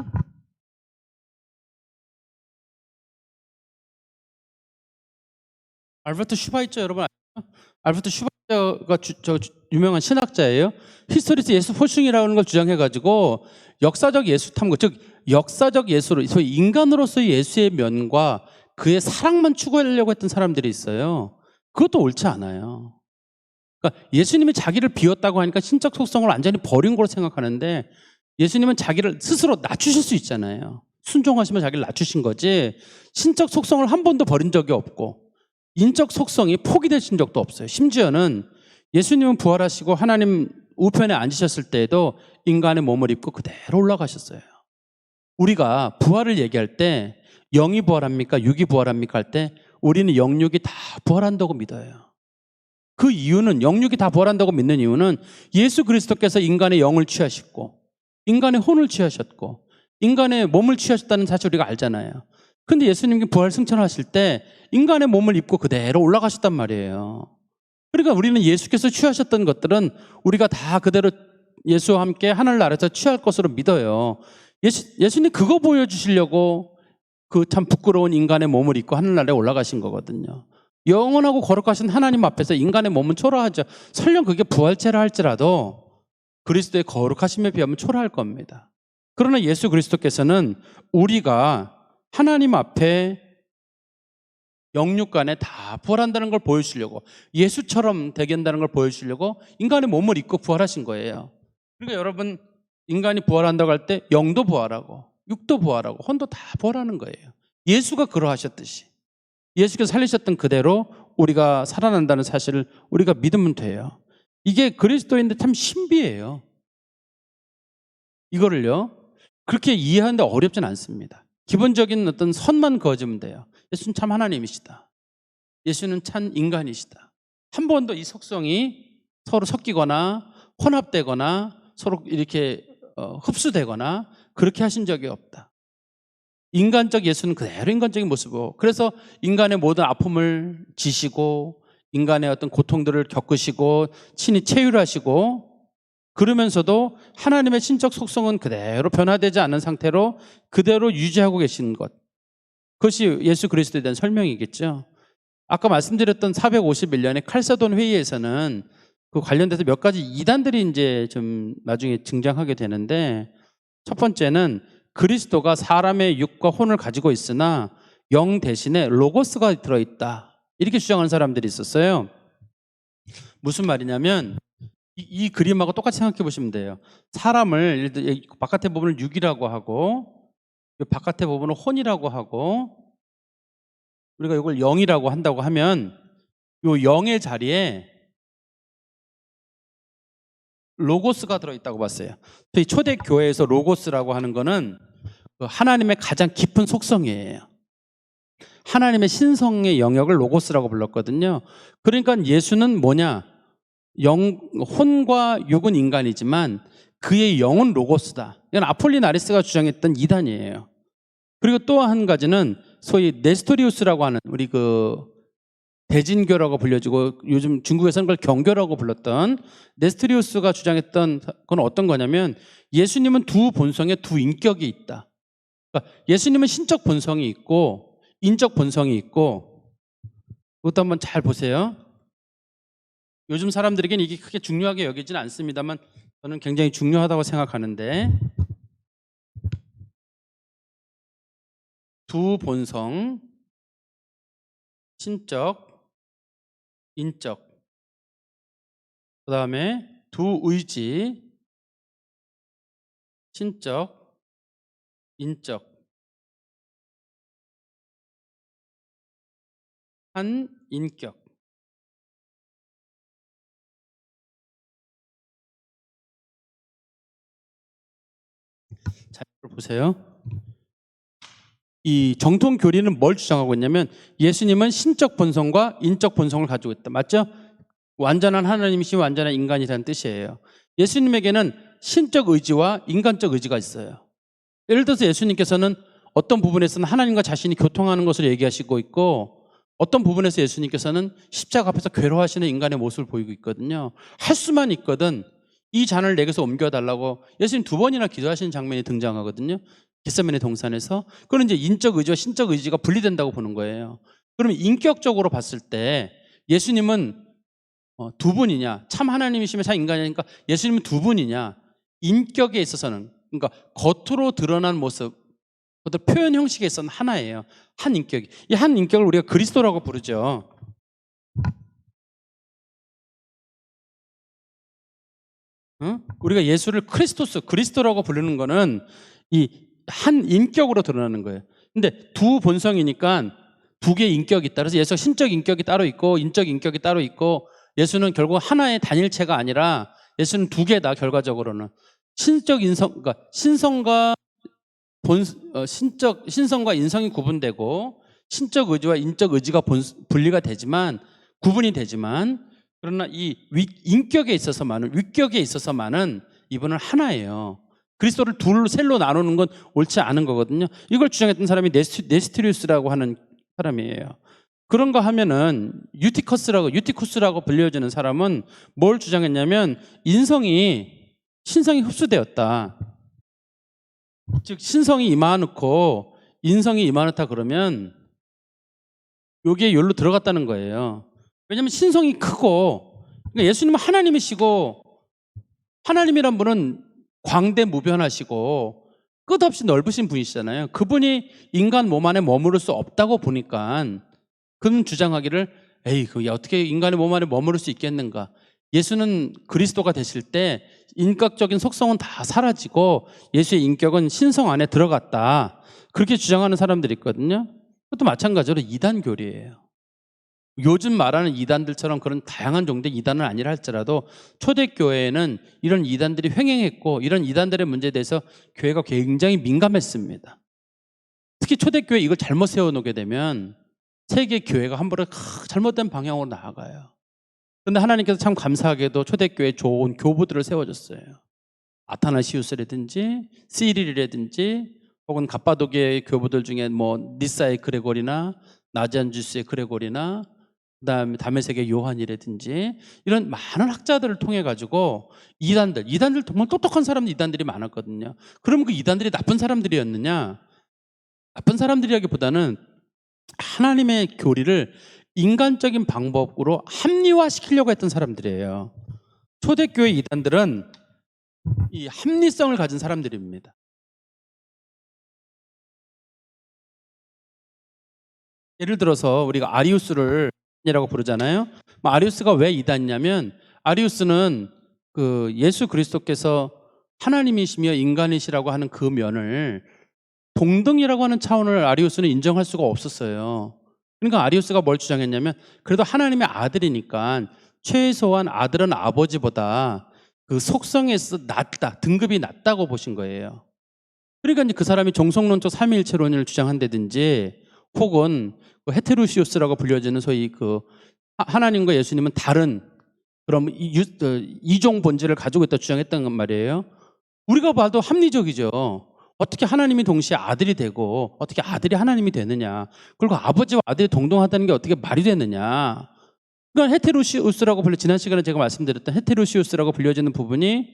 S1: 알버트 슈바이처 여러분 아시죠? 알버트 슈바이처가 유명한 신학자예요. 히스토리스트 예수 포숑이라는 걸 주장해가지고 역사적 예수 탐구, 즉 역사적 예수로, 소위 인간으로서의 예수의 면과 그의 사랑만 추구하려고 했던 사람들이 있어요. 그것도 옳지 않아요. 그러니까 예수님이 자기를 비웠다고 하니까 신적 속성을 완전히 버린 걸로 생각하는데, 예수님은 자기를 스스로 낮추실 수 있잖아요. 순종하시면 자기를 낮추신 거지, 신적 속성을 한 번도 버린 적이 없고 인적 속성이 포기되신 적도 없어요. 심지어는 예수님은 부활하시고 하나님 우편에 앉으셨을 때에도 인간의 몸을 입고 그대로 올라가셨어요. 우리가 부활을 얘기할 때 영이 부활합니까? 육이 부활합니까? 할 때 우리는 영육이 다 부활한다고 믿어요. 그 이유는, 영육이 다 부활한다고 믿는 이유는 예수 그리스도께서 인간의 영을 취하셨고 인간의 혼을 취하셨고 인간의 몸을 취하셨다는 사실 우리가 알잖아요. 근데 예수님이 부활 승천하실 때 인간의 몸을 입고 그대로 올라가셨단 말이에요. 그러니까 우리는 예수께서 취하셨던 것들은 우리가 다 그대로 예수와 함께 하늘나라에서 취할 것으로 믿어요. 예수님 그거 보여주시려고 그 참 부끄러운 인간의 몸을 입고 하늘나라에 올라가신 거거든요. 영원하고 거룩하신 하나님 앞에서 인간의 몸은 초라하죠. 설령 그게 부활체라 할지라도 그리스도의 거룩하심에 비하면 초라할 겁니다. 그러나 예수 그리스도께서는 우리가 하나님 앞에 영육 간에 다 부활한다는 걸 보여주시려고, 예수처럼 되게 한다는 걸 보여주시려고 인간의 몸을 입고 부활하신 거예요. 그러니까 여러분, 인간이 부활한다고 할 때 영도 부활하고 육도 부활하고 혼도 다 부활하는 거예요. 예수가 그러하셨듯이 예수께서 살리셨던 그대로 우리가 살아난다는 사실을 우리가 믿으면 돼요. 이게 그리스도인데 참 신비해요. 이거를요 그렇게 이해하는데 어렵진 않습니다. 기본적인 어떤 선만 그어주면 돼요. 예수는 참 하나님이시다. 예수는 참 인간이시다. 한 번도 이 속성이 서로 섞이거나 혼합되거나 서로 이렇게 흡수되거나 그렇게 하신 적이 없다. 인간적 예수는 그대로 인간적인 모습이고, 그래서 인간의 모든 아픔을 지시고 인간의 어떤 고통들을 겪으시고 친히 체휼하시고, 그러면서도 하나님의 신적 속성은 그대로 변화되지 않은 상태로 그대로 유지하고 계시는 것, 그것이 예수 그리스도에 대한 설명이겠죠. 아까 말씀드렸던 451년의 칼사돈 회의에서는 그 관련돼서 몇 가지 이단들이 이제 좀 나중에 등장하게 되는데, 첫 번째는 그리스도가 사람의 육과 혼을 가지고 있으나 영 대신에 로고스가 들어있다, 이렇게 주장하는 사람들이 있었어요. 무슨 말이냐면 이 그림하고 똑같이 생각해 보시면 돼요. 사람을 바깥의 부분을 육이라고 하고 바깥의 부분을 혼이라고 하고 우리가 이걸 영이라고 한다고 하면, 이 영의 자리에 로고스가 들어있다고 봤어요. 저희 초대교회에서 로고스라고 하는 거는 하나님의 가장 깊은 속성이에요. 하나님의 신성의 영역을 로고스라고 불렀거든요. 그러니까 예수는 뭐냐, 혼과 육은 인간이지만 그의 영은 로고스다. 이건 아폴리나리스가 주장했던 이단이에요. 그리고 또 한 가지는 소위 네스토리우스라고 하는, 우리 대진교라고 불려지고 요즘 중국에서는 그걸 경교라고 불렀던 네스토리우스가 주장했던 건 어떤 거냐면, 예수님은 두 본성에 두 인격이 있다. 그러니까 예수님은 신적 본성이 있고 인적 본성이 있고, 그것도 한번 잘 보세요. 요즘 사람들에게는 이게 크게 중요하게 여기지는 않습니다만 저는 굉장히 중요하다고 생각하는데, 두 본성, 신적, 인적, 그 다음에 두 의지, 신적, 인적, 한 인격. 자, 보세요. 이 정통 교리는 뭘 주장하고 있냐면 예수님은 신적 본성과 인적 본성을 가지고 있다. 맞죠? 완전한 하나님이시고 완전한 인간이라는 뜻이에요. 예수님에게는 신적 의지와 인간적 의지가 있어요. 예를 들어서 예수님께서는 어떤 부분에서는 하나님과 자신이 교통하는 것을 얘기하시고 있고, 어떤 부분에서 예수님께서는 십자가 앞에서 괴로워하시는 인간의 모습을 보이고 있거든요. 할 수만 있거든 이 잔을 내게서 옮겨달라고 예수님 2번이나 기도하시는 장면이 등장하거든요. 겟세마네 동산에서. 그건 이제 인적 의지와 신적 의지가 분리된다고 보는 거예요. 그러면 인격적으로 봤을 때 예수님은 두 분이냐, 참 하나님이시며 참 인간이니까 예수님은 두 분이냐, 인격에 있어서는, 그러니까 겉으로 드러난 모습, 어떤 표현 형식에 있어서는 하나예요. 한 인격이. 이 한 인격을 우리가 그리스도라고 부르죠. 우리가 예수를 크리스토스, 그리스도라고 부르는 거는 이 한 인격으로 드러나는 거예요. 근데 두 본성이니까 두 개의 인격이 있다. 그래서 예수가 신적 인격이 따로 있고 인적 인격이 따로 있고, 예수는 결국 하나의 단일체가 아니라 예수는 두 개다. 결과적으로는 신적 인성, 그러니까 신성과 신성과 인성이 구분되고 신적 의지와 인적 의지가 분리가 되지만, 구분이 되지만, 그러나 이 인격에 있어서만은, 위격에 있어서만은 이분은 하나예요. 그리스도를 둘로 셀로 나누는 건 옳지 않은 거거든요. 이걸 주장했던 사람이 네스트리우스라고 하는 사람이에요. 그런가 하면은 유티쿠스라고 불려지는 사람은 뭘 주장했냐면 신성이 흡수되었다. 즉 신성이 임하놓고 인성이 임하놓다 그러면 여기에 여기로 들어갔다는 거예요. 왜냐하면 신성이 크고, 그러니까 예수님은 하나님이시고, 하나님이란 분은 광대무변하시고 끝없이 넓으신 분이시잖아요. 그분이 인간 몸 안에 머무를 수 없다고 보니까 그는 주장하기를, 그게 어떻게 인간의 몸 안에 머무를 수 있겠는가. 예수는 그리스도가 되실 때 인격적인 속성은 다 사라지고 예수의 인격은 신성 안에 들어갔다. 그렇게 주장하는 사람들이 있거든요. 그것도 마찬가지로 이단 교리예요. 요즘 말하는 이단들처럼 그런 다양한 종류의 이단은 아니라 할지라도 초대교회에는 이런 이단들이 횡행했고, 이런 이단들의 문제에 대해서 교회가 굉장히 민감했습니다. 특히 초대교회 이걸 잘못 세워놓게 되면 세계 교회가 한 번에 잘못된 방향으로 나아가요. 그런데 하나님께서 참 감사하게도 초대교회에 좋은 교부들을 세워줬어요. 아타나시우스라든지 시릴이라든지, 혹은 갑바도교의 교부들 중에 니사의 그레고리나 나지안주스의 그레고리나, 그다음에 다메섹의 요한이라든지, 이런 많은 학자들을 통해 가지고 이단들 정말 똑똑한 사람들, 이단들이 많았거든요. 그럼 그 이단들이 나쁜 사람들이었느냐? 나쁜 사람들이라기보다는 하나님의 교리를 인간적인 방법으로 합리화시키려고 했던 사람들이에요. 초대교회 이단들은 이 합리성을 가진 사람들입니다. 예를 들어서 우리가 아리우스를 이라고 부르잖아요. 아리우스가 왜 이단이냐면, 아리우스는 그 예수 그리스도께서 하나님이시며 인간이시라고 하는 그 면을 동등이라고 하는 차원을 아리우스는 인정할 수가 없었어요. 그러니까 아리우스가 뭘 주장했냐면, 그래도 하나님의 아들이니까 최소한 아들은 아버지보다 그 속성에서 낮다, 등급이 낮다고 보신 거예요. 그러니까 이제 그 사람이 종속론적 삼위일체론을 주장한다든지, 혹은 그 헤테로시우스라고 불려지는 소위 그 하나님과 예수님은 다른 그럼 이종 본질을 가지고 있다 주장했던 말이에요. 우리가 봐도 합리적이죠. 어떻게 하나님이 동시에 아들이 되고 어떻게 아들이 하나님이 되느냐, 그리고 아버지와 아들이 동등하다는 게 어떻게 말이 되느냐. 그건 헤테로시우스라고 지난 시간에 제가 말씀드렸던 헤테로시우스라고 불려지는 부분이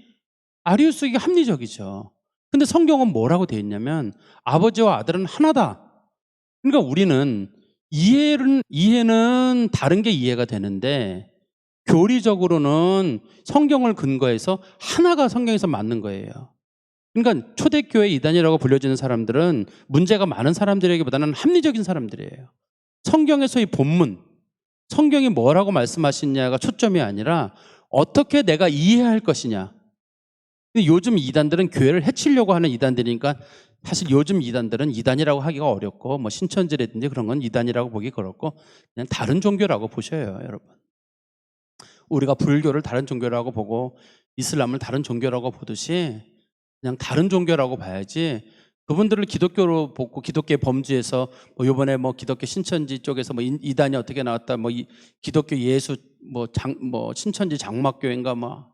S1: 아리우스에게 합리적이죠. 근데 성경은 뭐라고 되어 있냐면 아버지와 아들은 하나다. 그러니까 우리는 이해는 다른 게 이해가 되는데, 교리적으로는 성경을 근거해서 하나가 성경에서 맞는 거예요. 그러니까 초대교회 이단이라고 불려지는 사람들은 문제가 많은 사람들에게보다는 합리적인 사람들이에요. 성경에서의 본문, 성경이 뭐라고 말씀하시냐가 초점이 아니라 어떻게 내가 이해할 것이냐. 근데 요즘 이단들은 교회를 해치려고 하는 이단들이니까 사실 요즘 이단들은 이단이라고 하기가 어렵고 뭐 신천지라든지 그런 건 이단이라고 보기 그렇고 그냥 다른 종교라고 보셔요, 여러분. 우리가 불교를 다른 종교라고 보고 이슬람을 다른 종교라고 보듯이 그냥 다른 종교라고 봐야지, 그분들을 기독교로 보고 기독교의 범주에서 뭐 요번에 뭐 기독교 신천지 쪽에서 뭐 이단이 어떻게 나왔다, 뭐 기독교 예수 뭐 신천지 장막교회인가 뭐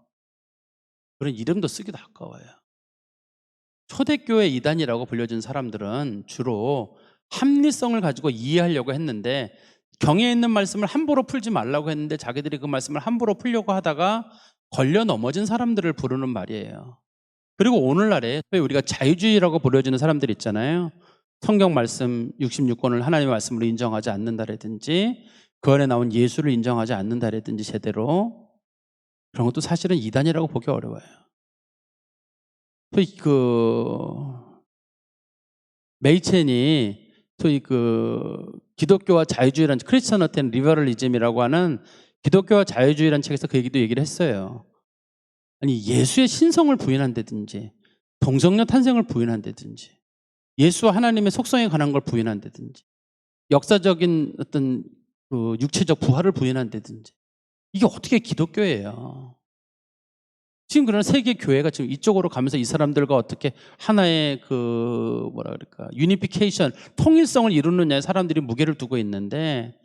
S1: 그런 이름도 쓰기도 아까워요. 초대교회 이단이라고 불려진 사람들은 주로 합리성을 가지고 이해하려고 했는데 경에 있는 말씀을 함부로 풀지 말라고 했는데 자기들이 그 말씀을 함부로 풀려고 하다가 걸려 넘어진 사람들을 부르는 말이에요. 그리고 오늘날에 우리가 자유주의라고 불려지는 사람들 있잖아요. 성경 말씀 66권을 하나님의 말씀으로 인정하지 않는다라든지 그 안에 나온 예수를 인정하지 않는다라든지 제대로, 그런 것도 사실은 이단이라고 보기 어려워요. 소위 메이첸이 소위 기독교와 자유주의라는 크리스천어텐 리버럴리즘이라고 하는 기독교와 자유주의라는 책에서 그 얘기를 했어요. 아니 예수의 신성을 부인한다든지 동성녀 탄생을 부인한다든지 예수와 하나님의 속성에 관한 걸 부인한다든지 역사적인 어떤 육체적 부활을 부인한다든지 이게 어떻게 기독교예요? 지금 그런 세계 교회가 지금 이쪽으로 가면서 이 사람들과 어떻게 하나의 유니피케이션, 통일성을 이루느냐에 사람들이 무게를 두고 있는데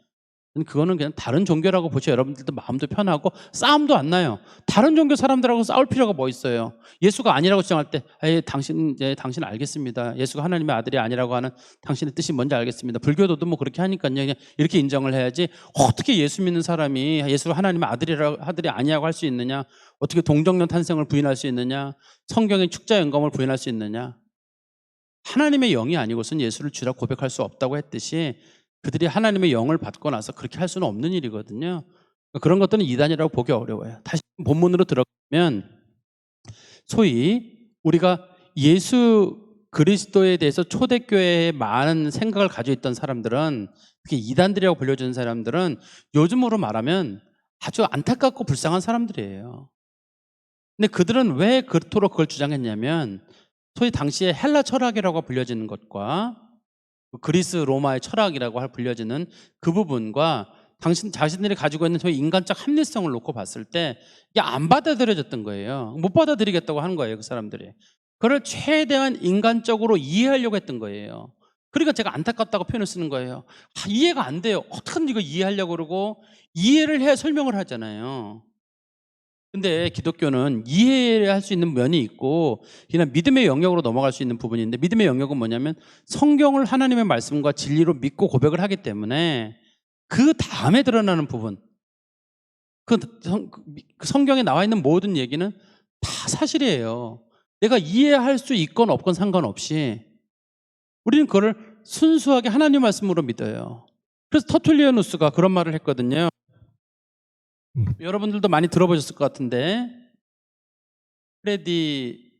S1: 그거는 그냥 다른 종교라고 보셔. 여러분들도 마음도 편하고 싸움도 안 나요. 다른 종교 사람들하고 싸울 필요가 뭐 있어요? 예수가 아니라고 주장할 때 당신 알겠습니다. 예수가 하나님의 아들이 아니라고 하는 당신의 뜻이 뭔지 알겠습니다. 불교도도 뭐 그렇게 하니까요. 그냥 이렇게 인정을 해야지. 어떻게 예수 믿는 사람이 예수가 하나님의 아들이 아니라고 할 수 있느냐? 어떻게 동정녀 탄생을 부인할 수 있느냐? 성경의 축자 영감을 부인할 수 있느냐? 하나님의 영이 아니고선 예수를 주라 고백할 수 없다고 했듯이 그들이 하나님의 영을 받고 나서 그렇게 할 수는 없는 일이거든요. 그런 것들은 이단이라고 보기 어려워요. 다시 본문으로 들어가면 소위 우리가 예수 그리스도에 대해서 초대교회에 많은 생각을 가지고 있던 사람들은, 특히 이단들이라고 불려지는 사람들은 요즘으로 말하면 아주 안타깝고 불쌍한 사람들이에요. 근데 그들은 왜 그토록 그걸 주장했냐면 소위 당시에 헬라 철학이라고 불려지는 것과 그리스 로마의 철학이라고 불려지는 그 부분과 자신들이 가지고 있는 소위 인간적 합리성을 놓고 봤을 때 이게 안 받아들여졌던 거예요. 못 받아들이겠다고 하는 거예요, 그 사람들이. 그걸 최대한 인간적으로 이해하려고 했던 거예요. 그러니까 제가 안타깝다고 표현을 쓰는 거예요. 이해가 안 돼요. 어떻게든 이거 이해하려고 그러고 이해를 해야 설명을 하잖아요. 근데 기독교는 이해할 수 있는 면이 있고 그냥 믿음의 영역으로 넘어갈 수 있는 부분인데, 믿음의 영역은 뭐냐면 성경을 하나님의 말씀과 진리로 믿고 고백을 하기 때문에 그 다음에 드러나는 부분, 그 성경에 나와 있는 모든 얘기는 다 사실이에요. 내가 이해할 수 있건 없건 상관없이 우리는 그걸 순수하게 하나님 말씀으로 믿어요. 그래서 터툴리아누스가 그런 말을 했거든요. 여러분들도 많이 들어보셨을 것 같은데, 크레디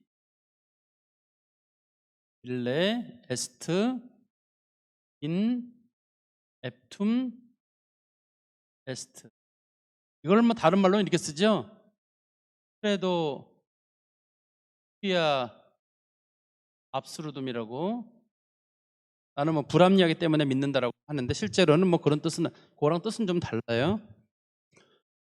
S1: 일레 에스트 인 앱툼 에스트, 이걸 뭐 다른 말로 이렇게 쓰죠. 크레도 피아 압스루둠이라고, 나는 뭐 불합리하기 때문에 믿는다라고 하는데 실제로는 뭐 그런 뜻은, 그거랑 뜻은 좀 달라요.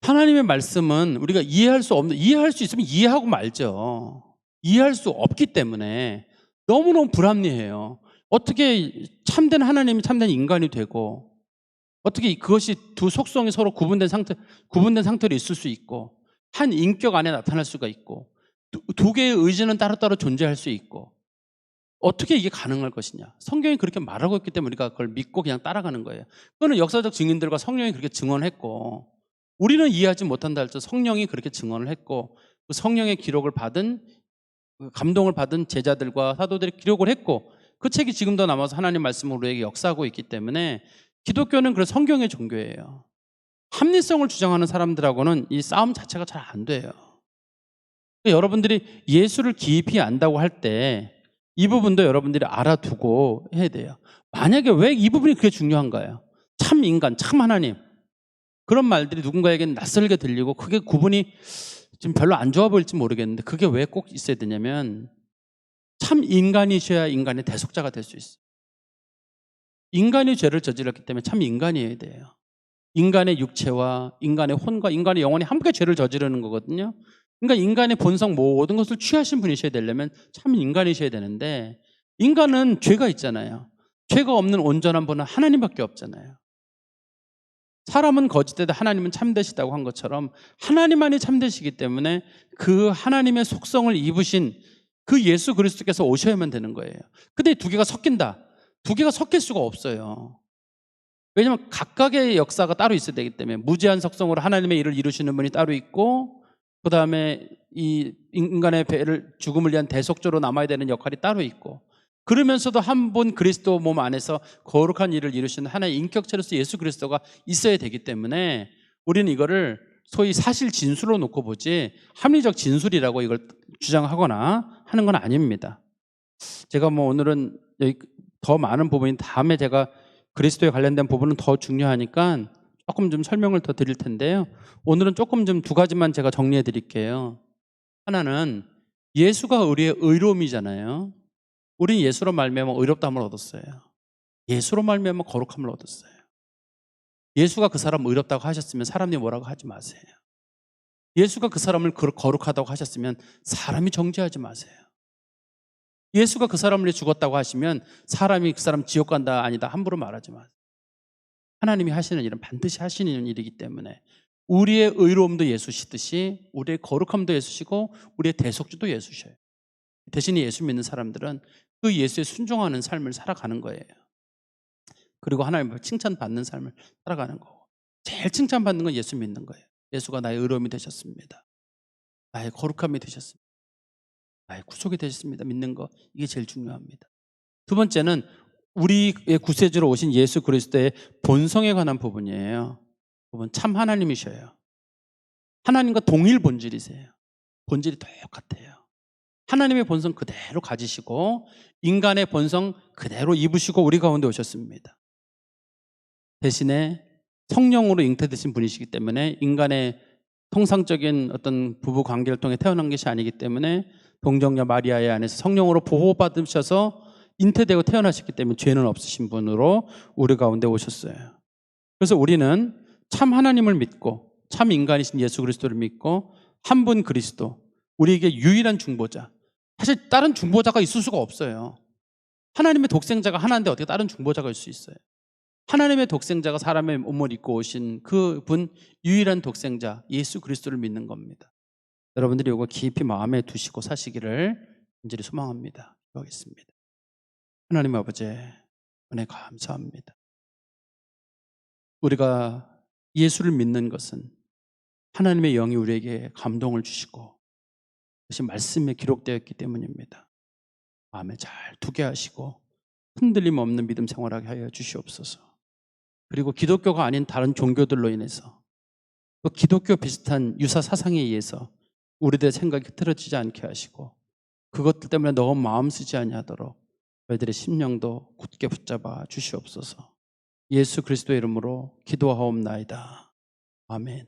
S1: 하나님의 말씀은 우리가 이해할 수 있으면 이해하고 말죠. 이해할 수 없기 때문에 너무너무 불합리해요. 어떻게 참된 하나님이 참된 인간이 되고, 어떻게 그것이 두 속성이 서로 구분된 상태로 있을 수 있고, 한 인격 안에 나타날 수가 있고, 두 개의 의지는 따로따로 존재할 수 있고, 어떻게 이게 가능할 것이냐. 성경이 그렇게 말하고 있기 때문에 우리가 그걸 믿고 그냥 따라가는 거예요. 그거는 역사적 증인들과 성령이 그렇게 증언했고, 우리는 이해하지 못한다 할지라도 성령이 그렇게 증언을 했고, 그 성령의 기록을 받은, 감동을 받은 제자들과 사도들이 기록을 했고, 그 책이 지금도 남아서 하나님 말씀으로 우리에게 역사하고 있기 때문에 기독교는 그런 성경의 종교예요. 합리성을 주장하는 사람들하고는 이 싸움 자체가 잘 안 돼요. 여러분들이 예수를 깊이 안다고 할 때 이 부분도 여러분들이 알아두고 해야 돼요. 만약에 왜 이 부분이 그렇게 중요한가요? 참 인간, 참 하나님. 그런 말들이 누군가에게는 낯설게 들리고 그게 구분이 지금 별로 안 좋아 보일지 모르겠는데 그게 왜 꼭 있어야 되냐면 참 인간이셔야 인간의 대속자가 될 수 있어요. 인간이 죄를 저질렀기 때문에 참 인간이어야 돼요. 인간의 육체와 인간의 혼과 인간의 영혼이 함께 죄를 저지르는 거거든요. 그러니까 인간의 본성 모든 것을 취하신 분이셔야 되려면 참 인간이셔야 되는데 인간은 죄가 있잖아요. 죄가 없는 온전한 분은 하나님밖에 없잖아요. 사람은 거짓되다 하나님은 참되시다고 한 것처럼 하나님만이 참되시기 때문에 그 하나님의 속성을 입으신 그 예수 그리스도께서 오셔야만 되는 거예요. 근데 두 개가 섞인다. 두 개가 섞일 수가 없어요. 왜냐하면 각각의 역사가 따로 있어야 되기 때문에 무제한 속성으로 하나님의 일을 이루시는 분이 따로 있고 그 다음에 이 인간의 배를 죽음을 위한 대속조로 남아야 되는 역할이 따로 있고 그러면서도 한 분 그리스도 몸 안에서 거룩한 일을 이루시는 하나의 인격체로서 예수 그리스도가 있어야 되기 때문에 우리는 이거를 소위 사실 진술로 놓고 보지 합리적 진술이라고 이걸 주장하거나 하는 건 아닙니다. 제가 뭐 오늘은 여기 더 많은 부분이 다음에 제가 그리스도에 관련된 부분은 더 중요하니까 조금 좀 설명을 더 드릴 텐데요. 오늘은 조금 좀 두 가지만 제가 정리해 드릴게요. 하나는 예수가 우리의 의로움이잖아요. 우린 예수로 말미암아 의롭다함을 얻었어요. 예수로 말미암아 거룩함을 얻었어요. 예수가 그 사람 의롭다고 하셨으면 사람이 뭐라고 하지 마세요. 예수가 그 사람을 거룩하다고 하셨으면 사람이 정죄하지 마세요. 예수가 그 사람을 위해 죽었다고 하시면 사람이 그 사람 지옥 간다 아니다 함부로 말하지 마세요. 하나님이 하시는 일은 반드시 하시는 일이기 때문에 우리의 의로움도 예수시듯이 우리의 거룩함도 예수시고 우리의 대속주도 예수셔요. 대신에 예수 믿는 사람들은 그 예수에 순종하는 삶을 살아가는 거예요. 그리고 하나님을 칭찬받는 삶을 살아가는 거고 제일 칭찬받는 건 예수 믿는 거예요. 예수가 나의 의로움이 되셨습니다. 나의 거룩함이 되셨습니다. 나의 구속이 되셨습니다. 믿는 거 이게 제일 중요합니다. 두 번째는 우리의 구세주로 오신 예수 그리스도의 본성에 관한 부분이에요. 부분 참 하나님이셔요. 하나님과 동일 본질이세요. 본질이 똑같아요. 하나님의 본성 그대로 가지시고 인간의 본성 그대로 입으시고 우리 가운데 오셨습니다. 대신에 성령으로 잉태되신 분이시기 때문에 인간의 통상적인 어떤 부부 관계를 통해 태어난 것이 아니기 때문에 동정녀 마리아의 안에서 성령으로 보호받으셔서 잉태되고 태어나셨기 때문에 죄는 없으신 분으로 우리 가운데 오셨어요. 그래서 우리는 참 하나님을 믿고 참 인간이신 예수 그리스도를 믿고 한 분 그리스도 우리에게 유일한 중보자. 사실 다른 중보자가 있을 수가 없어요. 하나님의 독생자가 하나인데 어떻게 다른 중보자가 있을 수 있어요. 하나님의 독생자가 사람의 몸을 입고 오신 그분 유일한 독생자 예수 그리스도를 믿는 겁니다. 여러분들이 이거 깊이 마음에 두시고 사시기를 간절히 소망합니다. 기도하겠습니다. 하나님 아버지 은혜 감사합니다. 우리가 예수를 믿는 것은 하나님의 영이 우리에게 감동을 주시고 그것이 말씀에 기록되었기 때문입니다. 마음에 잘 두게 하시고 흔들림 없는 믿음 생활하게 하여 주시옵소서. 그리고 기독교가 아닌 다른 종교들로 인해서 또 기독교 비슷한 유사 사상에 의해서 우리들의 생각이 흐트러지지 않게 하시고 그것들 때문에 너무 마음 쓰지 아니하도록 저희들의 심령도 굳게 붙잡아 주시옵소서. 예수 그리스도의 이름으로 기도하옵나이다. 아멘.